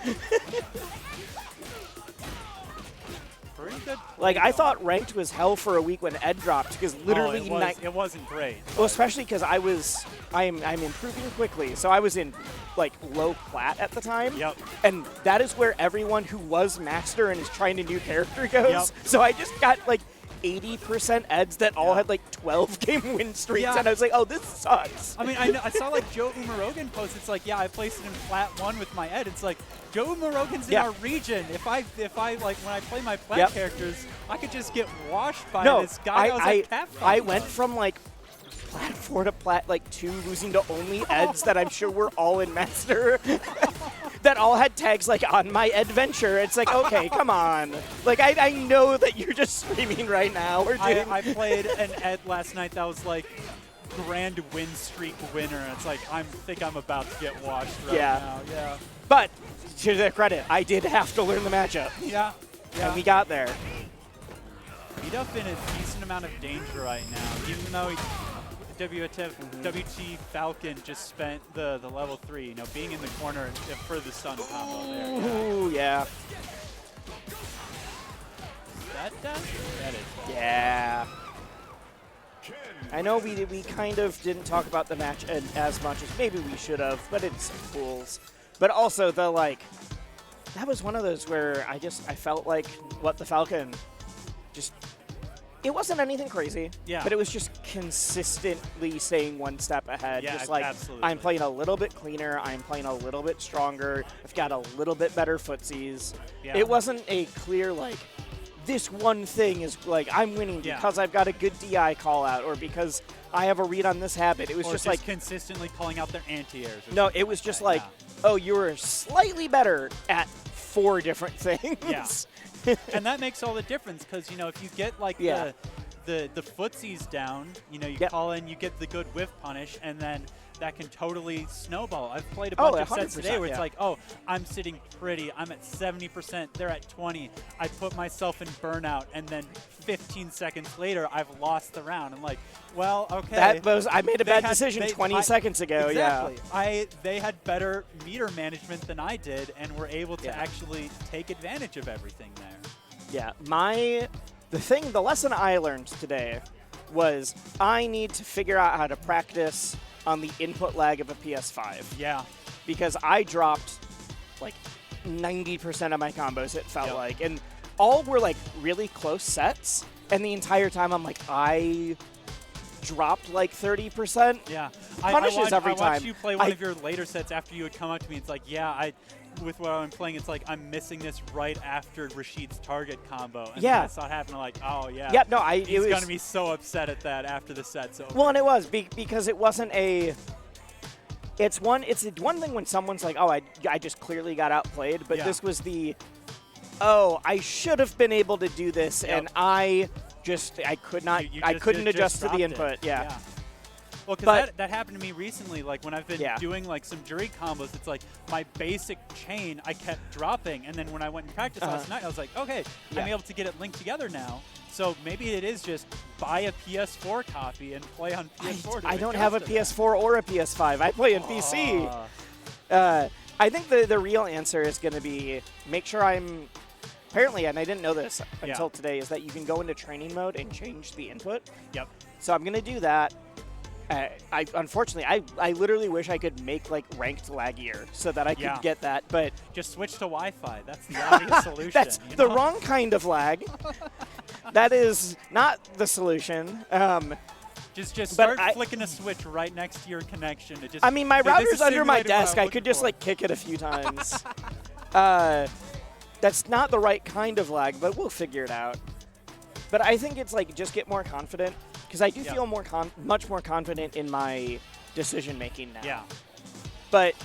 good. Like, I thought ranked was hell for a week when Ed dropped, because literally it wasn't great. well, especially because I'm improving quickly, so I was in like low plat at the time. Yep. And that is where everyone who was master and is trying a new character goes. Yep. So I just got like 80% Eds that all had like 12 game win streaks, Yeah. and I was like, oh, this sucks. I mean, I saw like Joe Umarogan post. It's like, yeah, I placed it in plat 1 with my Ed. It's like Joe Umarogan's in our region. If I like when I play my plat characters, I could just get washed by this guy. I went from like plat 4 to plat like 2, losing to only Eds that I'm sure were all in master. That all had tags like on my adventure. It's like, okay, come on. Like, I know that you're just screaming right now. I played an Ed last night that was like grand win streak winner. It's like, I think I'm about to get washed right now. Yeah. But to their credit, I did have to learn the matchup. Yeah. And we got there. Meetup in a decent amount of danger right now, even though WT Falcon just spent the level 3, you know, being in the corner for the stun combo there. Ooh, yeah. Is that death? That is death. Yeah. I know we kind of didn't talk about the match as much as maybe we should have, but it's fools. But also the that was one of those where I felt like what the Falcon just. It wasn't anything crazy, but it was just consistently staying one step ahead. Yeah, just like, absolutely. I'm playing a little bit cleaner, I'm playing a little bit stronger, I've got a little bit better footsies. Yeah. It wasn't a clear, like, this one thing is, like, I'm winning because I've got a good DI call out or because I have a read on this habit. It was just like consistently calling out their anti-airs. No, it was just like, oh, you were slightly better at 4 different things. Yeah. And that makes all the difference because, you know, if you get like the footsies down, you know, you call in, you get the good whiff punish, and then that can totally snowball. I've played a bunch of sets today where it's like, oh, I'm sitting pretty. I'm at 70%. They're at 20. I put myself in burnout, and then 15 seconds later, I've lost the round. I'm like, well, okay. I made a bad decision 20 seconds ago. Exactly. Yeah. They had better meter management than I did, and were able to actually take advantage of everything there. Yeah. The lesson I learned today was I need to figure out how to practice on the input lag of a PS5. Yeah. Because I dropped like 90% of my combos, it felt like. And all were like really close sets. And the entire time I'm like, I dropped like 30%. Yeah. Punishes every time. I watched you play one of your later sets after you would come up to me. It's like, with what I'm playing, it's like I'm missing this right after Rashid's target combo. And then I saw it happen. I'm like, oh, yeah. Yeah, no, he's going to be so upset at that after the set's over. Well, and it was because it wasn't a. It's one thing when someone's like, oh, I just clearly got outplayed, but this was I should have been able to do this, and I could not. I couldn't adjust to the input. Yeah. Well, because that happened to me recently. Like when I've been doing like some jury combos, it's like my basic chain I kept dropping, and then when I went and practiced last night, I was like, okay, I'm able to get it linked together now. So maybe it is just buy a PS4 copy and play on PS4. I don't have a PS4 or a PS5. I play on PC. I think the real answer is going to be make sure I'm. Apparently, and I didn't know this until today, is that you can go into training mode and change the input. Yep. So I'm going to do that. Unfortunately, I literally wish I could make like ranked laggier so that I could get that, but just switch to Wi-Fi. That's the obvious solution. That's the wrong kind of lag. That is not the solution. Just start flicking a switch right next to your connection. I mean, my router's under my desk. I could just like kick it a few times. That's not the right kind of lag, but we'll figure it out. But I think it's like just get more confident. Because I do feel much more confident in my decision making now. Yeah. But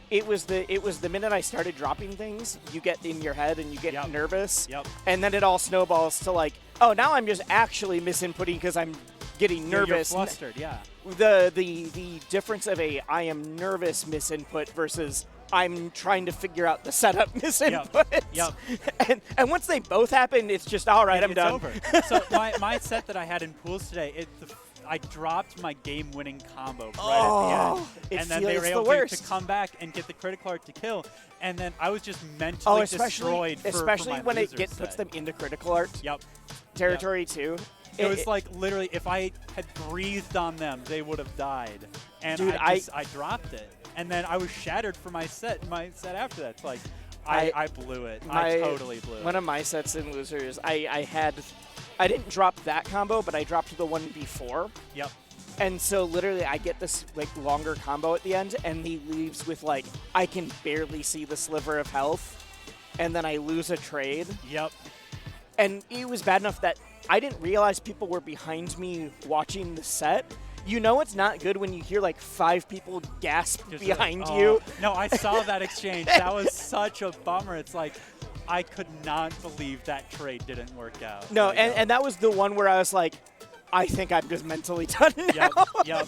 it was the minute I started dropping things, you get in your head and you get nervous. Yep. And then it all snowballs to like, oh, now I'm just actually misinputting because I'm getting nervous. You're flustered, yeah. The difference of I am nervous misinput versus I'm trying to figure out the setup misinput. Yep. And once they both happen, it's just all right. I'm done. Over. So my set that I had in pools today, I dropped my game-winning combo right Oh, at the end, it and then they were feels able the to worst. come back and get the critical art to kill, and then I was just mentally destroyed. Especially for my when it loser puts set. them into critical art Yep. territory too. It was like literally, if I had breathed on them, they would have died. And Dude, I dropped it, and then I was shattered for my set. My set after that, it's like I blew it. I totally blew it. One of my sets in losers, I didn't drop that combo, but I dropped the one before. Yep. And so literally I get this like longer combo at the end, and he leaves with like, I can barely see the sliver of health, and then I lose a trade. Yep. And it was bad enough that I didn't realize people were behind me watching the set. You know it's not good when you hear like 5 people gasp Just behind like, you. No, I saw that exchange. That was such a bummer. It's like, I could not believe that trade didn't work out. No, Like, and that was the one where I was like, I think I'm just mentally done now. Yep.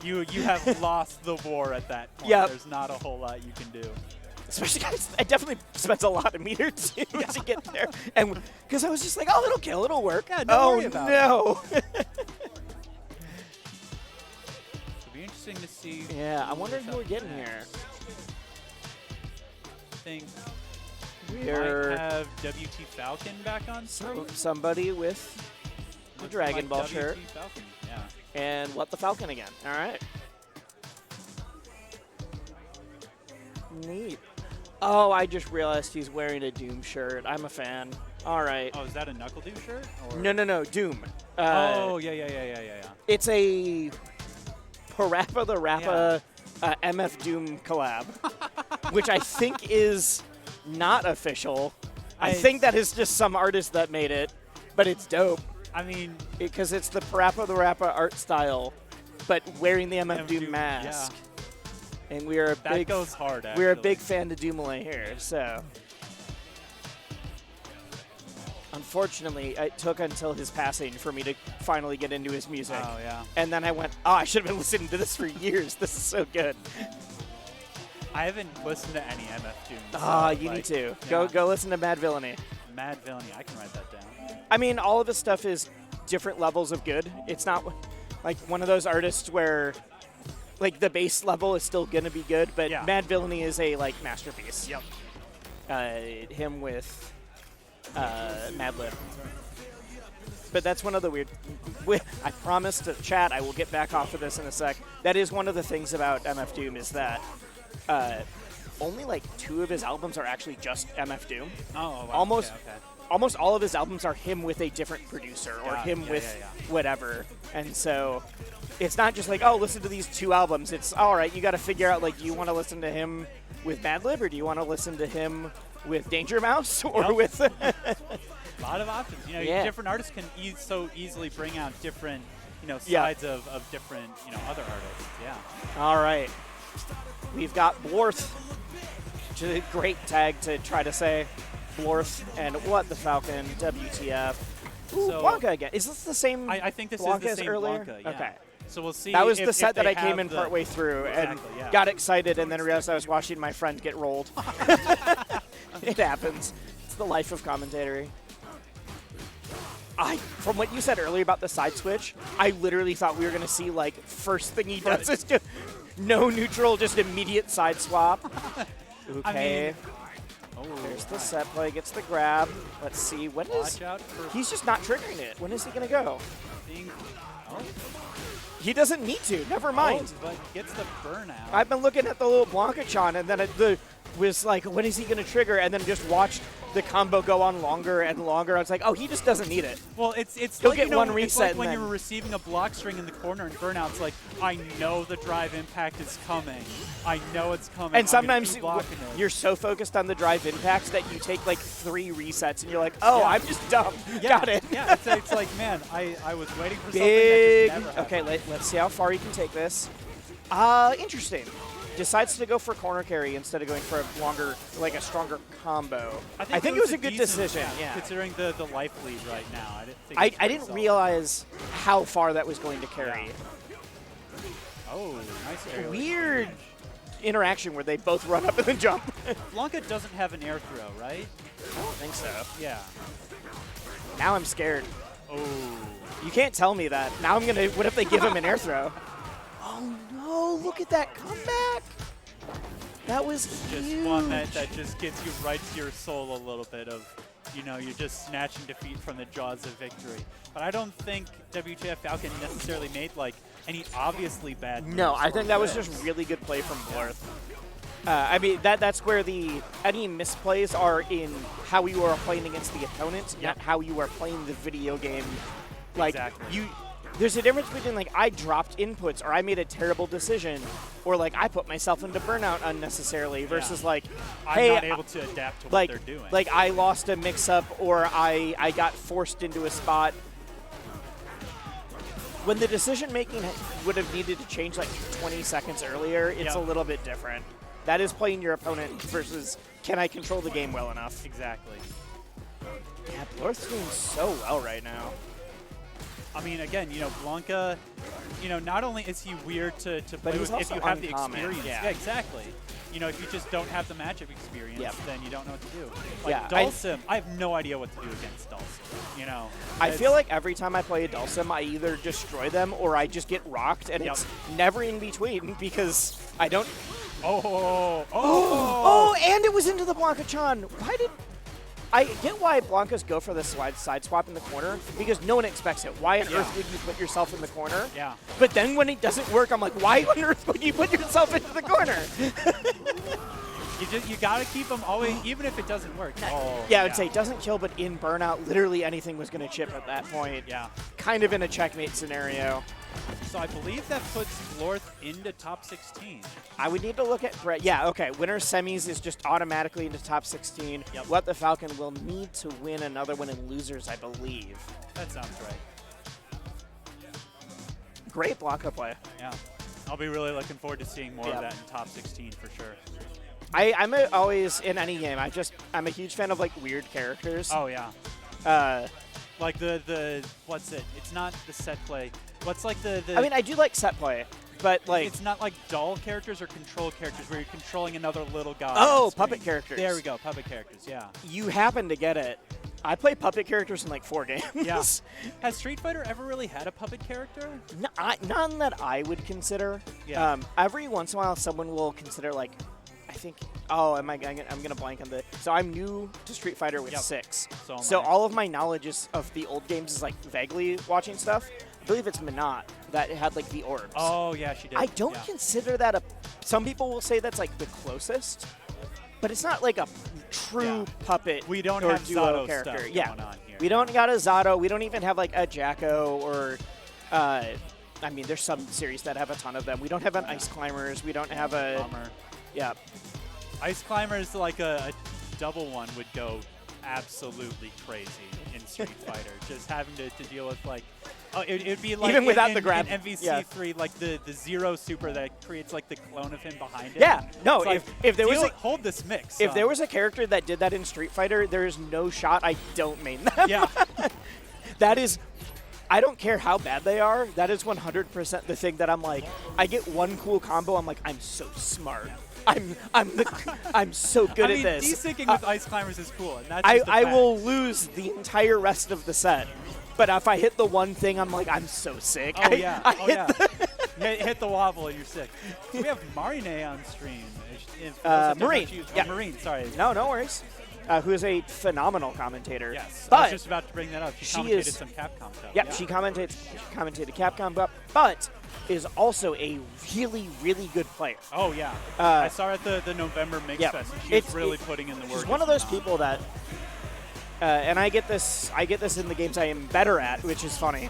You have lost the war at that point. Yep. There's not a whole lot you can do. Especially because I definitely spent a lot of meter too to get there. And because I was just like, oh, it'll kill, it'll work. Yeah, oh, worry about no. It'll be interesting to see. Yeah, I wonder who's who we're up getting next. here. I think We're might have WT Falcon back on screen. somebody with the Looks Dragon like Ball WT shirt. Falcon. Yeah. And what the Falcon again. All right. Neat. Oh, I just realized he's wearing a Doom shirt. I'm a fan. All right. Oh, is that a Knuckle Dew shirt? Or? No, Doom. Oh, yeah. It's a Parappa the Rappa MF Doom collab, which I think is not official. I think that is just some artist that made it, but it's dope. I mean, Because it's the Parappa the Rappa art style, but wearing the MF Doom Doom, mask. And we are a that big goes hard, actually. we're a big fan of Doomale here, so. Unfortunately, it took until his passing for me to finally get into his music. Oh, yeah. And then I went, oh, I should have been listening to this for years. This is so good. I haven't listened to any MF Doom. Ah, so, you like, need to. yeah. Go listen to Mad Villainy. Mad Villainy. I can write that down. I mean, all of his stuff is different levels of good. It's not like one of those artists where like the base level is still gonna be good, but Yeah. Mad Villainy is a like masterpiece. Yep. Him with Madlib. But that's one of the weird. I promised to chat I will get back off of this in a sec. That is one of the things about MF Doom is that only like 2 of his albums are actually just MF Doom. Oh, wow. Almost. Okay. Almost all of his albums are him with a different producer or Yeah, him yeah, with yeah. whatever. And so it's not just like, oh, listen to these 2 albums. It's all right, you got to figure out, like, do you want to listen to him with Madlib or do you want to listen to him with Danger Mouse or Yep. with. A lot of options. You know, Yeah. different artists can so easily bring out different, Yeah. sides of different, other artists. Yeah. All right. We've got Blorth. Which is a great tag to try to say. Blorth and What the Falcon, WTF. Ooh, So- Blanca again. Is this the same I think this Blanca is as the same earlier? Blanca. Yeah. Okay. So we'll see. That was if, the set if that they I came have in the- partway through and Exactly, yeah. got excited and then realized I was watching my friend get rolled. It happens. It's the life of commentary. From what you said earlier about the side switch, I literally thought we were going to see, like, first thing he does is just no neutral, just immediate side swap. Okay. There's the set play, gets the grab. Let's see, when is... Watch out for He's just not triggering it. When is he going to go? being. Oh, He doesn't need to. Never mind. but gets the burnout. I've been looking at the little Blanca-chan, and then it was like, when is he going to trigger? And then just watched the combo go on longer and longer. I was like, oh, he just doesn't need it. Well, it's He'll like, get one it's reset like and when then- you're receiving a block string in the corner and burnout's like, I know the drive impact is coming. I know it's coming. And sometimes I'm gonna keep blocking it. you're so focused on the drive impacts that you take like 3 resets, and you're like, oh, Yeah. I'm just dumb. Yeah, Got it. Yeah, it's like, man, I was waiting for Big. something that just never Okay, happened. let's see how far you can take this. Interesting. Decides to go for corner carry instead of going for a longer, like a stronger combo. I think it was a good decent, decision. Yeah. Considering the life lead right now, I didn't think. I it was didn't solid. realize how far that was going to carry. Yeah. Oh, nice aerial. Weird interaction where they both run up and then jump. Blanca doesn't have an air throw, right? I don't think so. Yeah. Now I'm scared. Oh. You can't tell me that. Now I'm gonna. What if they give him an air throw? Oh no! Look at that comeback. That was Just huge. one that just gets you right to your soul a little bit of, you know, you're just snatching defeat from the jaws of victory. But I don't think WTF Falcon necessarily made like any obviously bad moves. No, I think that was Yes. just really good play from Blorth. I mean, that's where any misplays are in how you are playing against the opponent, not how you are playing the video game. Like Exactly. there's a difference between like I dropped inputs or I made a terrible decision, or like I put myself into burnout unnecessarily versus like, hey, I'm not able to adapt to like what they're doing. like I lost a mix-up or I got forced into a spot. When the decision making would have needed to change like 20 seconds earlier, it's a little bit different. That is playing your opponent versus can I control the game well enough. Exactly. Yeah, Blorth's doing so well right now. I mean, again, you know, Blanca, you know, not only is he weird to play he's with if also you have the uncommon. experience. Yeah. Exactly. You know, if you just don't have the matchup experience, then you don't know what to do. Like Yeah, Dulcim, I have no idea what to do against Dulcim. You know, I feel like every time I play a Dulcim, I either destroy them or I just get rocked, and it's never in between because I don't. Oh, And it was into the Blanca-chan. Why did I get why Blancas go for the side swap in the corner? Because no one expects it. Why on earth would you put yourself in the corner? Yeah. But then when it doesn't work, I'm like, why on earth would you put yourself into the corner? You gotta keep them always, even if it doesn't work. Yeah, I would say it doesn't kill, but in burnout, literally anything was going to chip at that point. Yeah. Kind of in a checkmate scenario. So I believe that puts Blorth into top 16. I would need to look at Brett. Yeah, okay. Winner semis is just automatically into top 16. Yep. What the Falcon will need to win another one in losers, I believe. That sounds right. Great Blanca play. Yeah. I'll be really looking forward to seeing more of that in top 16 for sure. I'm always in any game. I'm a huge fan of like weird characters. Oh yeah. Like the what's it? It's not the set play. What's like the I mean, I do like set play, but like it's not like doll characters or control characters where you're controlling another little guy. oh, on screen. puppet characters. There we go, puppet characters. Yeah. You happen to get it. I play puppet characters in like 4 games. Yeah. Has Street Fighter ever really had a puppet character? No, none that I would consider. Yeah. Every once in a while, someone will consider like, I think. Oh, I'm gonna blank on the. So I'm new to Street Fighter with 6. So all of my knowledge of the old games is like vaguely watching stuff. I believe it's Minot that had like the orbs. Oh yeah, she did. I don't yeah. consider that a. Some people will say that's like the closest, but it's not like a true puppet. We don't or have duo Zato character. stuff Yeah, going on here. we don't got a Zato. We don't even have like a Jacko or. I mean, there's some series that have a ton of them. We don't have an Ice Climbers. We don't have a. Bummer. Yeah. Ice Climbers, like a double one, would go absolutely crazy in Street Fighter. Just having to deal with like, it'd be like even without in, the grab. in MVC3, like the Zero Super that creates like the clone of him behind it. Yeah. No. It's like, if there was hold this mix. if there was a character that did that in Street Fighter, there is no shot I don't main them. Yeah. That is. I don't care how bad they are. That is 100% the thing that I'm like. I get one cool combo. I'm like, I'm so smart. I'm so good at this. Desyncing with Ice Climbers is cool, and that's I will lose the entire rest of the set. But if I hit the one thing, I'm like, I'm so sick. Oh yeah. Hit the wobble and you're sick. So we have Marine on stream. Marine. Yeah. Marine. Sorry. No worries. Who is a phenomenal commentator. Yes. But I was just about to bring that up. She commentated some Capcom stuff. Yep, she commentated Capcom, but is also a really, really good player. Oh yeah. I saw her at the November Mixfest, and she was really putting in the work. She's one of those people that, and I get this in the games I am better at, which is funny.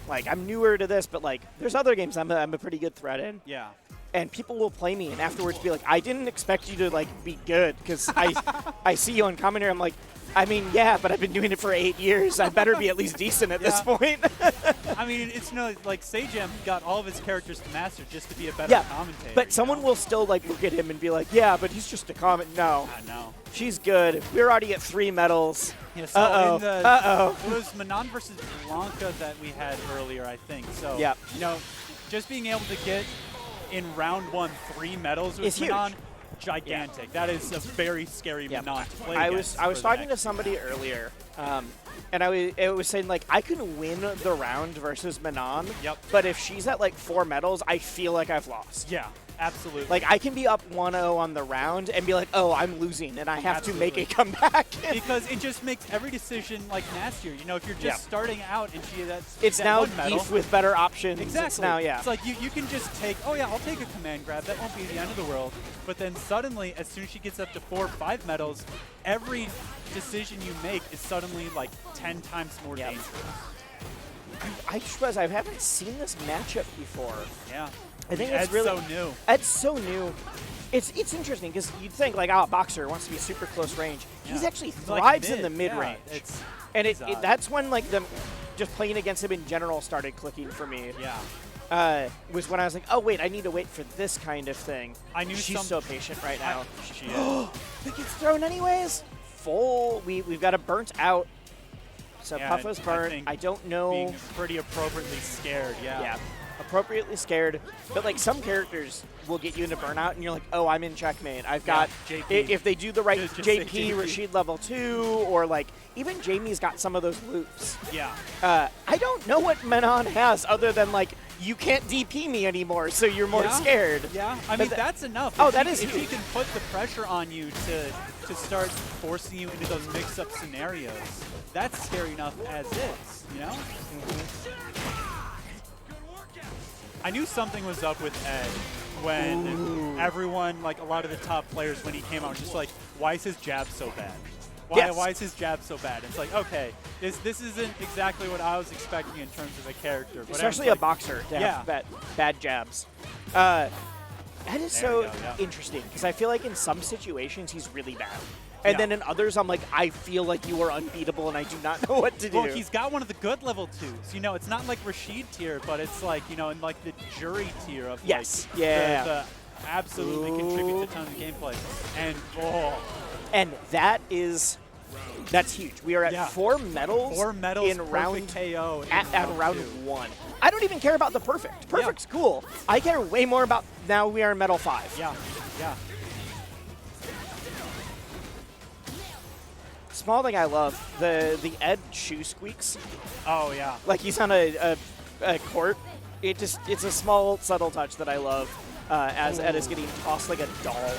Like I'm newer to this, but like there's other games I'm a pretty good threat in. Yeah. And people will play me and afterwards be like, I didn't expect you to like be good because I see you on commentary. I'm like, I mean, yeah, but I've been doing it for 8 years. I better be at least decent at this point. I mean, it's like Sajam got all of his characters to master just to be a better commentator. But someone will still like look at him and be like, yeah, but he's just a comment. No. I know. She's good. We're already at 3 medals. Yeah, so Uh-oh. It was Manon versus Blanca that we had earlier, I think. So, yeah. You know, just being able to get in round 1 3 medals with it's Manon, huge. gigantic. That is a very scary Manon to play I against was for the talking to next- somebody earlier, and it was saying, like, I can win the round versus Manon, Yep. but if she's at, like, 4 medals, I feel like I've lost. Yeah, absolutely. Like, I can be up 1-0 on the round and be like, oh, I'm losing, and I have to make a comeback. because it just makes every decision, like, nastier. You know, if you're just starting out and It's that now one medal, beef with better options. Exactly. It's now, It's like you can just take, oh yeah, I'll take a command grab. That won't be the end of the world. But then suddenly, as soon as she gets up to 4 or 5 medals, every decision you make is suddenly like 10 times more dangerous. I suppose I haven't seen this matchup before. Yeah. I think Ed's it's really so new. It's so new. It's interesting because you'd think like, oh, a boxer wants to be super close range. He's actually thrives in the mid range. And that's when like just playing against him in general started clicking for me. Yeah. Was when I was like, oh wait, I need to wait for this kind of thing. I knew she's so patient right now. She is. It gets thrown anyways. Full. We've got a burnt out. So Yeah, Puffa's burnt. I don't know. Being pretty appropriately scared. Yeah. Yeah. Appropriately scared, but like some characters will get you into burnout, and you're like, "Oh, I'm in checkmate." I've got JP. If they do the right Just say JP, JP. Rashid level 2, or like even Jamie's got some of those loops. Yeah. I don't know what Manon has other than like you can't DP me anymore, so you're more scared. Yeah. I mean that's enough. Oh, If he can put the pressure on you to start forcing you into those mix-up scenarios, that's scary enough as is. You know. I knew something was up with Ed when everyone, like a lot of the top players, when he came out, was just like, why is his jab so bad? Why is his jab so bad? It's like, okay, this isn't exactly what I was expecting in terms of a character. But especially a boxer to have bad jabs. That is so interesting because I feel like in some situations he's really bad. And then in others, I'm like, I feel like you are unbeatable, and I do not know what to do. Well, he's got one of the good level 2s. You know, it's not like Rashid tier, but it's like, you know, in like the jury tier of like the absolutely contributes a ton of gameplay. And that's huge. We are at 4 medals. 4 medals in round KO at round 1. I don't even care about the perfect. Perfect's cool. I care way more about now we are in medal 5. Yeah. Yeah. Small thing I love, the Ed shoe squeaks. Oh, yeah. Like he's on a court. It's a small, subtle touch that I love as Ed is getting tossed like a doll.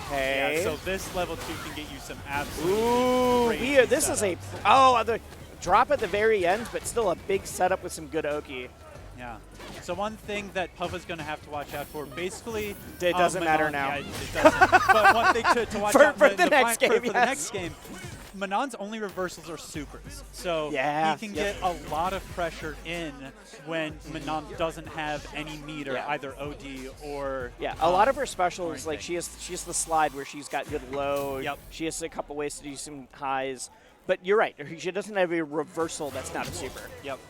Okay. Yeah, so this level 2 can get you some absolute this is a the drop at the very end, but still a big setup with some good Oki. Yeah. So one thing that Puffa's going to have to watch out for, basically... It doesn't matter now. Yeah, it doesn't. But one thing to watch out for the next game, for the next game, Manon's only reversals are supers. So he can get a lot of pressure in when Manon doesn't have any meter, either OD or... Yeah, a lot of her specials, like she has the slide where she's got good load. Yep. She has a couple ways to do some highs. But you're right. She doesn't have a reversal that's not a super. Yep.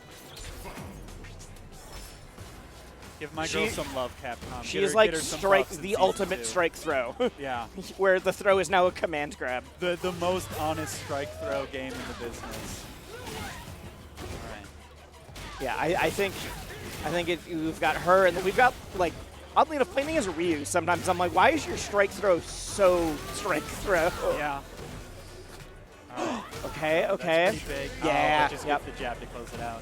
Give my girl some love, Capcom. She is like the ultimate strike throw. Yeah. Where the throw is now a command grab. The most honest strike throw game in the business. All right. Yeah, I think we've got her, and then we've got, like, oddly enough, playing as Ryu, sometimes I'm like, why is your strike throw so strike throw? Yeah. Okay. That's pretty big. Yeah. Just get the jab to close it out.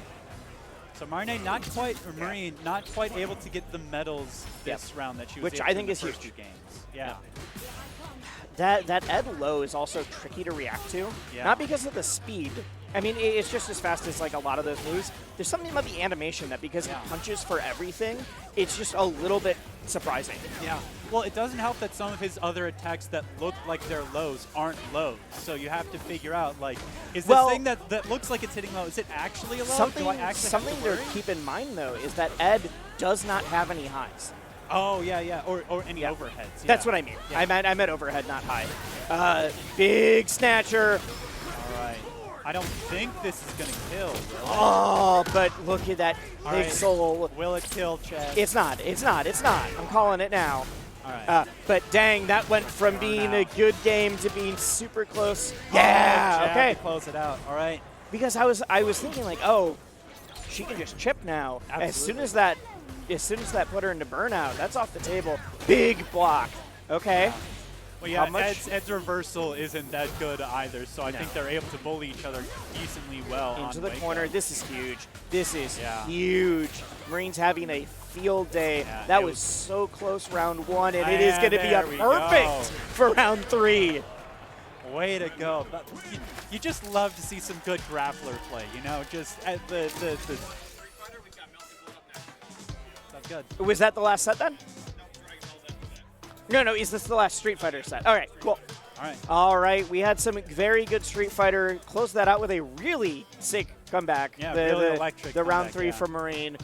So Marine not quite able to get the medals this round that she was able I to think in is the first huge. 2 games. Yeah. That Ed low is also tricky to react to. Yeah. Not because of the speed. I mean, it's just as fast as like a lot of those moves. There's something about the animation that because it punches for everything, it's just a little bit surprising. Yeah. Well, it doesn't help that some of his other attacks that look like they're lows aren't lows. So you have to figure out, like, is this thing that looks like it's hitting low, is it actually a low? Something to keep in mind, though, is that Ed does not have any highs. Oh, yeah. Or any overheads. Yeah. That's what I mean. Yeah. I meant overhead, not high. Big snatcher. All right. I don't think this is going to kill. Really. Oh, but look at that big soul. Will it kill, Chad? It's not. I'm calling it now. All right. But dang, that went from being a good game to being super close. Yeah. Okay. To close it out. All right. Because I was thinking like, oh, she can just chip now. Absolutely. As soon as that put her into burnout, that's off the table. Big block. Okay. Well, yeah, How much? Ed's reversal isn't that good either, so I think they're able to bully each other decently well. Into on the Waco. corner. This is huge. This is Yeah. huge. Marines having a field day. Yeah, that it was was- so close round 1, and it is going to be a there we perfect go. for round 3. Way to go. You just love to see some good grappler play, you know? Just at the That's good. Was that the last set then? No, is this the last Street Fighter set? All right, cool. All right. All right, we had some very good Street Fighter. Close that out with a really sick comeback. Yeah, really electric The round comeback, 3 yeah. for Marine.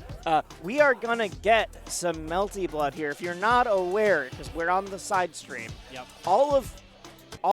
We are going to get some Melty Blood here. If you're not aware, because we're on the side stream, Yep. all of